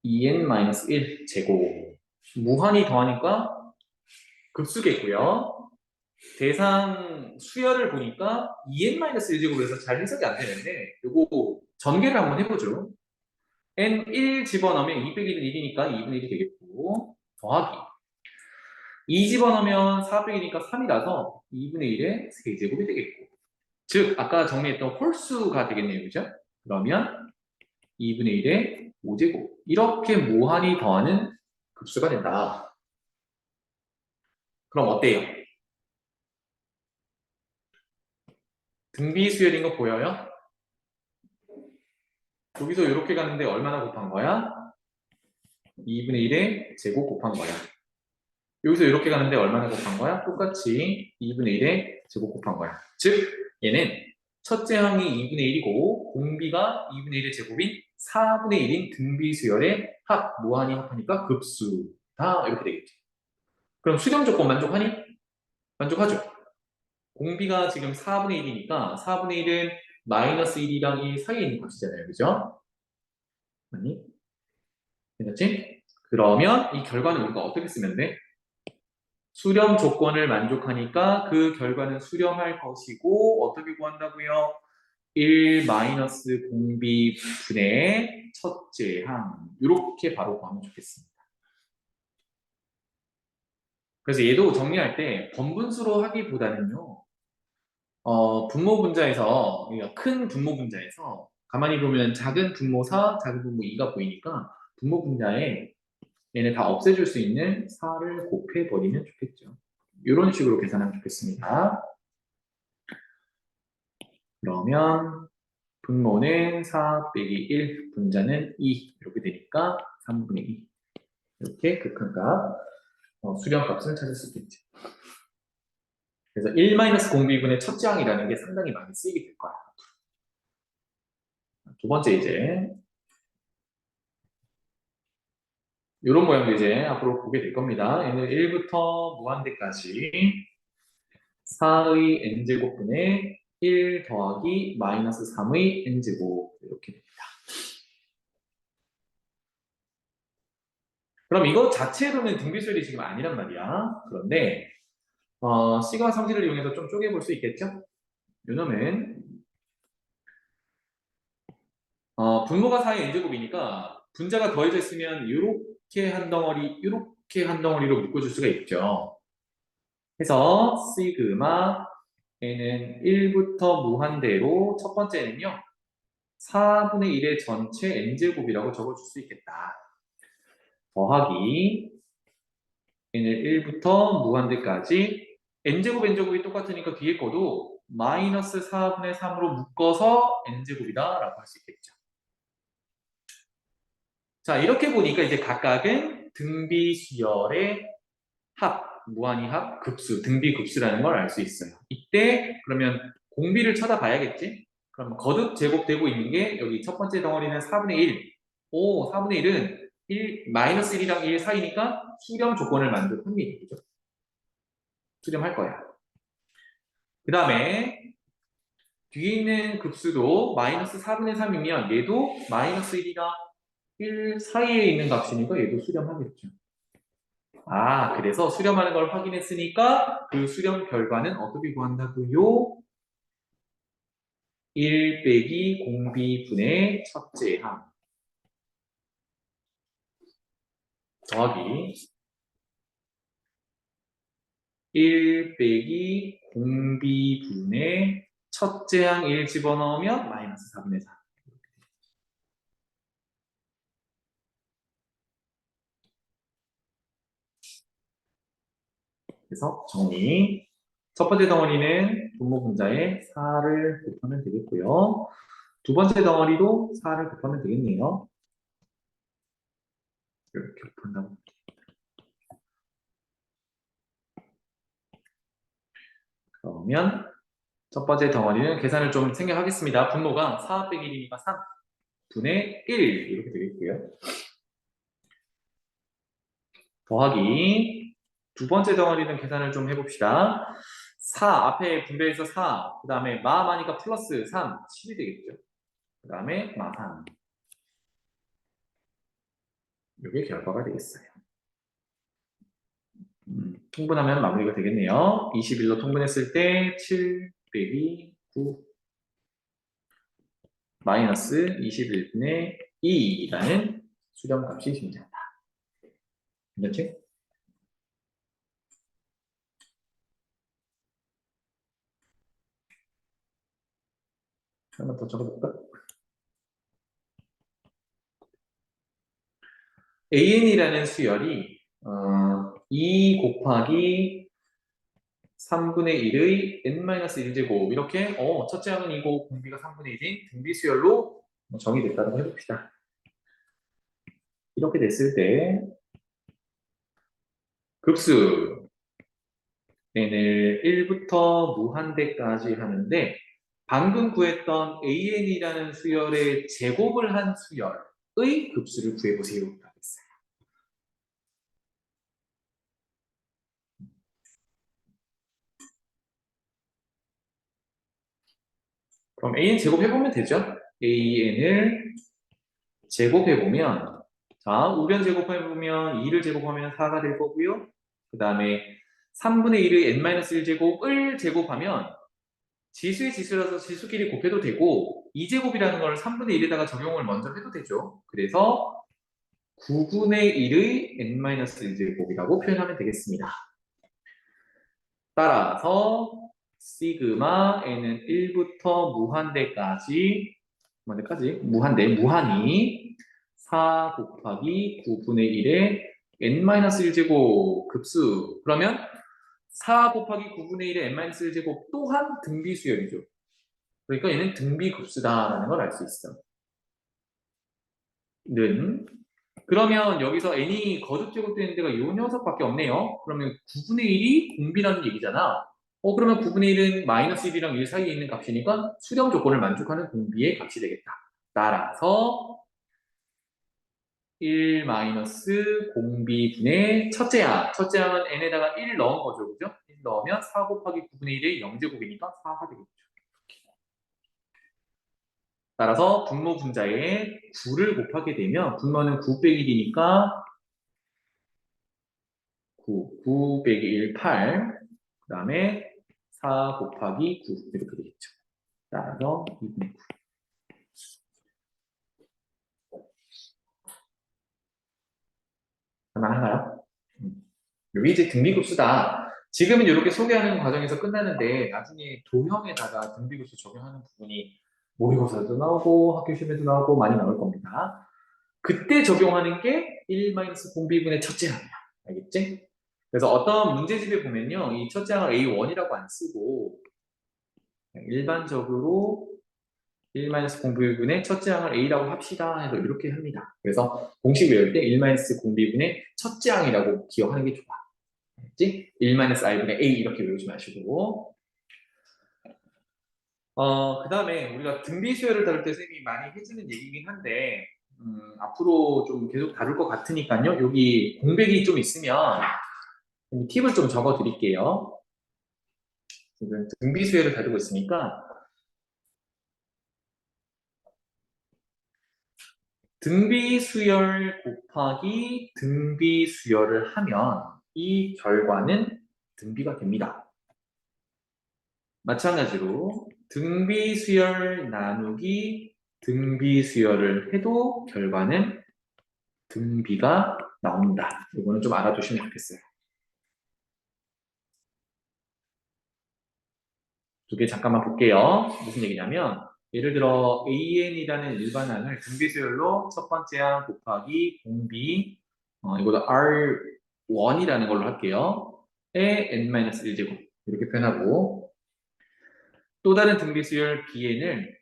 2n-1 제곱 무한히 더하니까 급수겠고요. 대상 수열을 보니까 2n-1제곱에서 잘 해석이 안 되는데 이거 전개를 한번 해보죠. n1 집어넣으면 2 빼기 1이니까 2분의 1이 되겠고 더하기 2 집어넣으면 4 빼기니까 3이라서 2분의 1의 세제곱이 되겠고 즉 아까 정리했던 홀수가 되겠네요. 그죠? 그러면 2분의 1의 5제곱 이렇게 무한히 더하는 급수가 된다. 그럼 어때요? 등비 수열인 거 보여요? 여기서 이렇게 가는데 얼마나 곱한 거야? 2분의 1의 제곱 곱한 거야. 여기서 이렇게 가는데 얼마나 곱한 거야? 똑같이 2분의 1의 제곱 곱한 거야. 즉, 얘는 첫째 항이 2분의 1이고 공비가 2분의 1의 제곱인 4분의 1인 등비수열의 합, 무한히 합하니까 급수다. 이렇게 되겠지. 그럼 수렴 조건 만족하니? 만족하죠. 공비가 지금 4분의 1이니까 4분의 1은 마이너스 1이랑 1 사이에 있는 값이잖아요. 그죠? 맞니? 괜찮지? 그러면 이 결과는 우리가 어떻게 쓰면 돼? 수렴 조건을 만족하니까 그 결과는 수렴할 것이고 어떻게 구한다고요? 1 마이너스 공비분의 첫째 항 이렇게 바로 구하면 좋겠습니다. 그래서 얘도 정리할 때 번분수로 하기보다는요. 분모 분자에서 그러니까 큰 분모 분자에서 가만히 보면 작은 분모 4, 작은 분모 2가 보이니까 분모 분자에 얘네 다 없애줄 수 있는 4를 곱해버리면 좋겠죠. 이런 식으로 계산하면 좋겠습니다. 그러면 분모는 4 빼기 1, 분자는 2 이렇게 되니까 3분의 2 이렇게 극한값 수렴값을 찾을 수 있겠죠. 그래서 1-공비분의 첫째 항이라는 게 상당히 많이 쓰이게 될 거야. 두 번째 이제 이런 모양도 이제 앞으로 보게 될 겁니다. 얘는 1부터 무한대까지 4의 n제곱분의 1 더하기 마이너스 3의 n제곱 이렇게 됩니다. 그럼 이거 자체로는 등비수열이 지금 아니란 말이야. 그런데 시그마 성질을 이용해서 좀 쪼개볼 수 있겠죠? 요놈은 분모가 4의 n제곱이니까 분자가 더해져 있으면 이렇게 한 덩어리, 이렇게 한 덩어리로 묶어줄 수가 있죠. 그래서 시그마 n은 1부터 무한대로 첫 번째는요. 4분의 1의 전체 n제곱이라고 적어줄 수 있겠다. 더하기 n을 1부터 무한대까지 n제곱 n제곱이 똑같으니까 뒤에 거도 마이너스 4분의 3으로 묶어서 n제곱이다 라고 할 수 있겠죠. 자, 이렇게 보니까 이제 각각은 등비수열의 합, 무한히 합, 급수, 등비급수라는 걸 알 수 있어요. 이때 그러면 공비를 쳐다봐야겠지? 그럼 거듭 제곱되고 있는 게 여기 첫 번째 덩어리는 4분의 1. 오, 4분의 1은 1, 마이너스 1이랑 1 사이니까 수렴 조건을 만족합니다. 그죠? 수렴할 거야. 그 다음에 뒤에 있는 급수도 마이너스 4분의 3이면 얘도 마이너스 1이랑 1 사이에 있는 값이니까 얘도 수렴하겠죠. 아, 그래서 수렴하는 걸 확인했으니까 그 수렴 결과는 어떻게 구한다고요? 1 빼기 공비분의 첫째 항 더하기 1 빼기 공비분의 첫째 항 1 집어넣으면 마이너스 4분의 4. 그래서 정리. 첫 번째 덩어리는 분모 분자에 4를 곱하면 되겠고요. 두 번째 덩어리도 4를 곱하면 되겠네요. 이렇게 곱한다고. 그러면 첫 번째 덩어리는 계산을 좀 생략하겠습니다. 분모가 4 빼기 1이니까 3 분의 1 이렇게 되겠고요. 더하기 두 번째 덩어리는 계산을 좀 해봅시다. 4 앞에 분배해서 4, 그 다음에 마하니까 플러스 3, 7이 되겠죠. 그 다음에 마3 이게 결과가 되겠어요. 통분하면 마무리가 되겠네요. 21로 통분했을 때 7 빼기 9 마이너스 21분의 2라는 수렴값이 존재한다. 괜찮지? 하나 더 적어볼까? AN이라는 수열이 2 곱하기 3분의 1의 n-1제곱 이렇게 첫째 항은 2고 공비가 3분의 1인 등비수열로 정의됐다고 해봅시다. 이렇게 됐을 때 급수 n을 1부터 무한대까지 하는데 방금 구했던 an이라는 수열의 제곱을 한 수열의 급수를 구해보세요. 라고 했어요. 그럼 an 제곱해보면 되죠? an을 제곱해보면 자, 우변 제곱해보면 2를 제곱하면 4가 될 거고요. 그 다음에 3분의 1의 n-1제곱을 제곱하면 지수의 지수라서 지수끼리 곱해도 되고 2제곱이라는 걸 3분의 1에다가 적용을 먼저 해도 되죠. 그래서 9분의 1의 n-1제곱이라고 표현하면 되겠습니다. 따라서 시그마 n은 1부터 무한대, 무한히 4 곱하기 9분의 1의 n-1제곱 급수. 그러면 4 곱하기 9분의 1의 n-1제곱 또한 등비수열이죠. 그러니까 얘는 등비급수다라는 걸 알 수 있어. 는. 그러면 여기서 n이 거듭 제곱되는 데가 이 녀석밖에 없네요. 그러면 9분의 1이 공비라는 얘기잖아. 그러면 9분의 1은 마이너스 1이랑 1 사이에 있는 값이니까 수렴 조건을 만족하는 공비의 값이 되겠다. 따라서 1 마이너스 공비분의 첫째 항. 첫째 항은 n에다가 1 넣은 거죠. 그죠? 1 넣으면 4 곱하기 9분의 1의 0제곱이니까 4가 되겠죠. 따라서 분모 분자에 9를 곱하게 되면 분모는 9 빼기 1이니까 9 빼기 1, 8. 그 다음에 4 곱하기 9 이렇게 되겠죠. 따라서 2분의 9. 할만한가요? 여기 이제 등비급수다. 지금은 이렇게 소개하는 과정에서 끝나는데 나중에 도형에다가 등비급수 적용하는 부분이 모의고사도 나오고 학교 시험에도 나오고 많이 나올 겁니다. 그때 적용하는 게 1-공비분의 첫째 항이야. 알겠지? 그래서 어떤 문제집에 보면요. 이 첫째 항을 A1이라고 안 쓰고 일반적으로 1-공비분의 첫째 항을 A라고 합시다 해서 이렇게 합니다. 그래서 공식 외울 때 1-공비분의 첫째 항이라고 기억하는 게 좋아. 알겠지? 1-i분의 A 이렇게 외우지 마시고 그 다음에 우리가 등비수열을 다룰 때 쌤이 많이 해주는 얘기긴 한데 앞으로 좀 계속 다룰 것 같으니까요. 여기 공백이 좀 있으면 팁을 좀 적어 드릴게요. 지금 등비수열을 다루고 있으니까 등비수열 곱하기 등비수열을 하면 이 결과는 등비가 됩니다. 마찬가지로 등비수열 나누기 등비수열을 해도 결과는 등비가 나온다. 이거는 좀 알아두시면 좋겠어요. 두 개 잠깐만 볼게요. 무슨 얘기냐면 예를 들어 AN이라는 일반항을 등비수열로 첫 번째 항 곱하기 공비 이거를 R1이라는 걸로 할게요. 에 n-1제곱 이렇게 표현하고 또 다른 등비수열 Bn을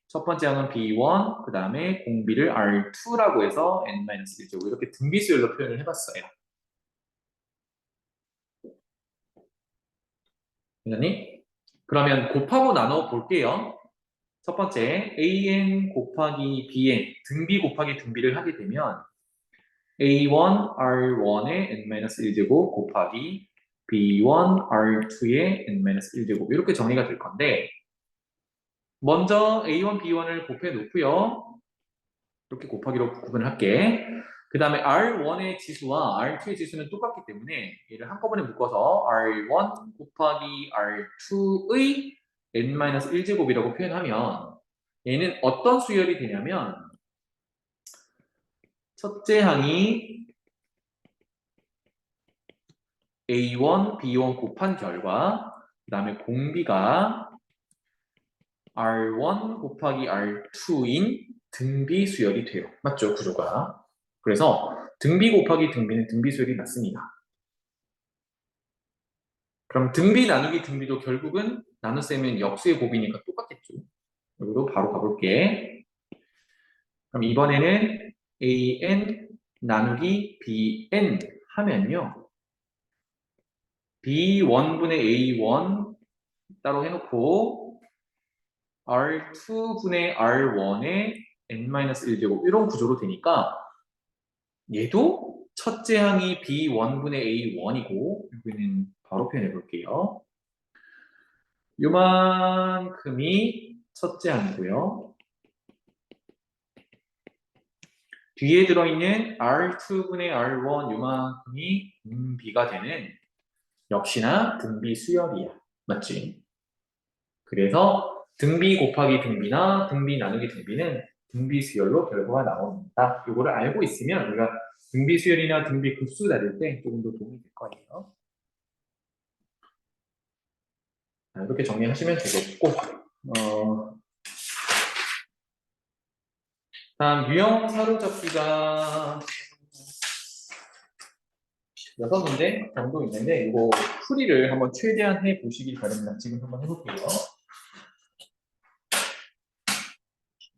첫 번째 항은 B1 그 다음에 공비를 R2라고 해서 n-1제곱 이렇게 등비수열로 표현을 해봤어요. 괜찮니? 그러면 곱하고 나눠 볼게요. 첫 번째 an 곱하기 bn 등비 곱하기 등비를 하게 되면 a1 r1의 n-1제곱 곱하기 b1 r2의 n-1제곱 이렇게 정리가 될 건데 먼저 a1 b1을 곱해 놓고요. 이렇게 곱하기로 구분을 할게. 그 다음에 R1의 지수와 R2의 지수는 똑같기 때문에 얘를 한꺼번에 묶어서 R1 곱하기 R2의 n-1제곱이라고 표현하면 얘는 어떤 수열이 되냐면 첫째 항이 A1, B1 곱한 결과 그 다음에 공비가 R1 곱하기 R2인 등비 수열이 돼요. 맞죠? 구조가. 그래서 등비 곱하기 등비는 등비 수열이 맞습니다. 그럼 등비 나누기 등비도 결국은 나눗셈은 역수의 곱이니까 똑같겠죠. 여기로 바로 가볼게. 그럼 이번에는 an 나누기 bn 하면요. b1분의 a1 따로 해놓고 r2분의 r1의 n-1제곱 이런 구조로 되니까 얘도 첫째 항이 b1분의 a1이고 여기는 바로 표현해 볼게요. 요만큼이 첫째 항이고요. 뒤에 들어있는 r2분의 r1 요만큼이 등비가 되는 역시나 등비 수열이야. 맞지? 그래서 등비 곱하기 등비나 등비 나누기 등비는 등비 수열로 결과가 나옵니다. 이거를 알고 있으면 우리가 등비 수열이나 등비 급수 다룰 때 조금 더 도움이 될 거예요. 자, 이렇게 정리하시면 되겠고 다음 유형 사로잡기가 6문제 정도 있는데 이거 풀이를 한번 최대한 해보시길 바랍니다. 지금 한번 해볼게요.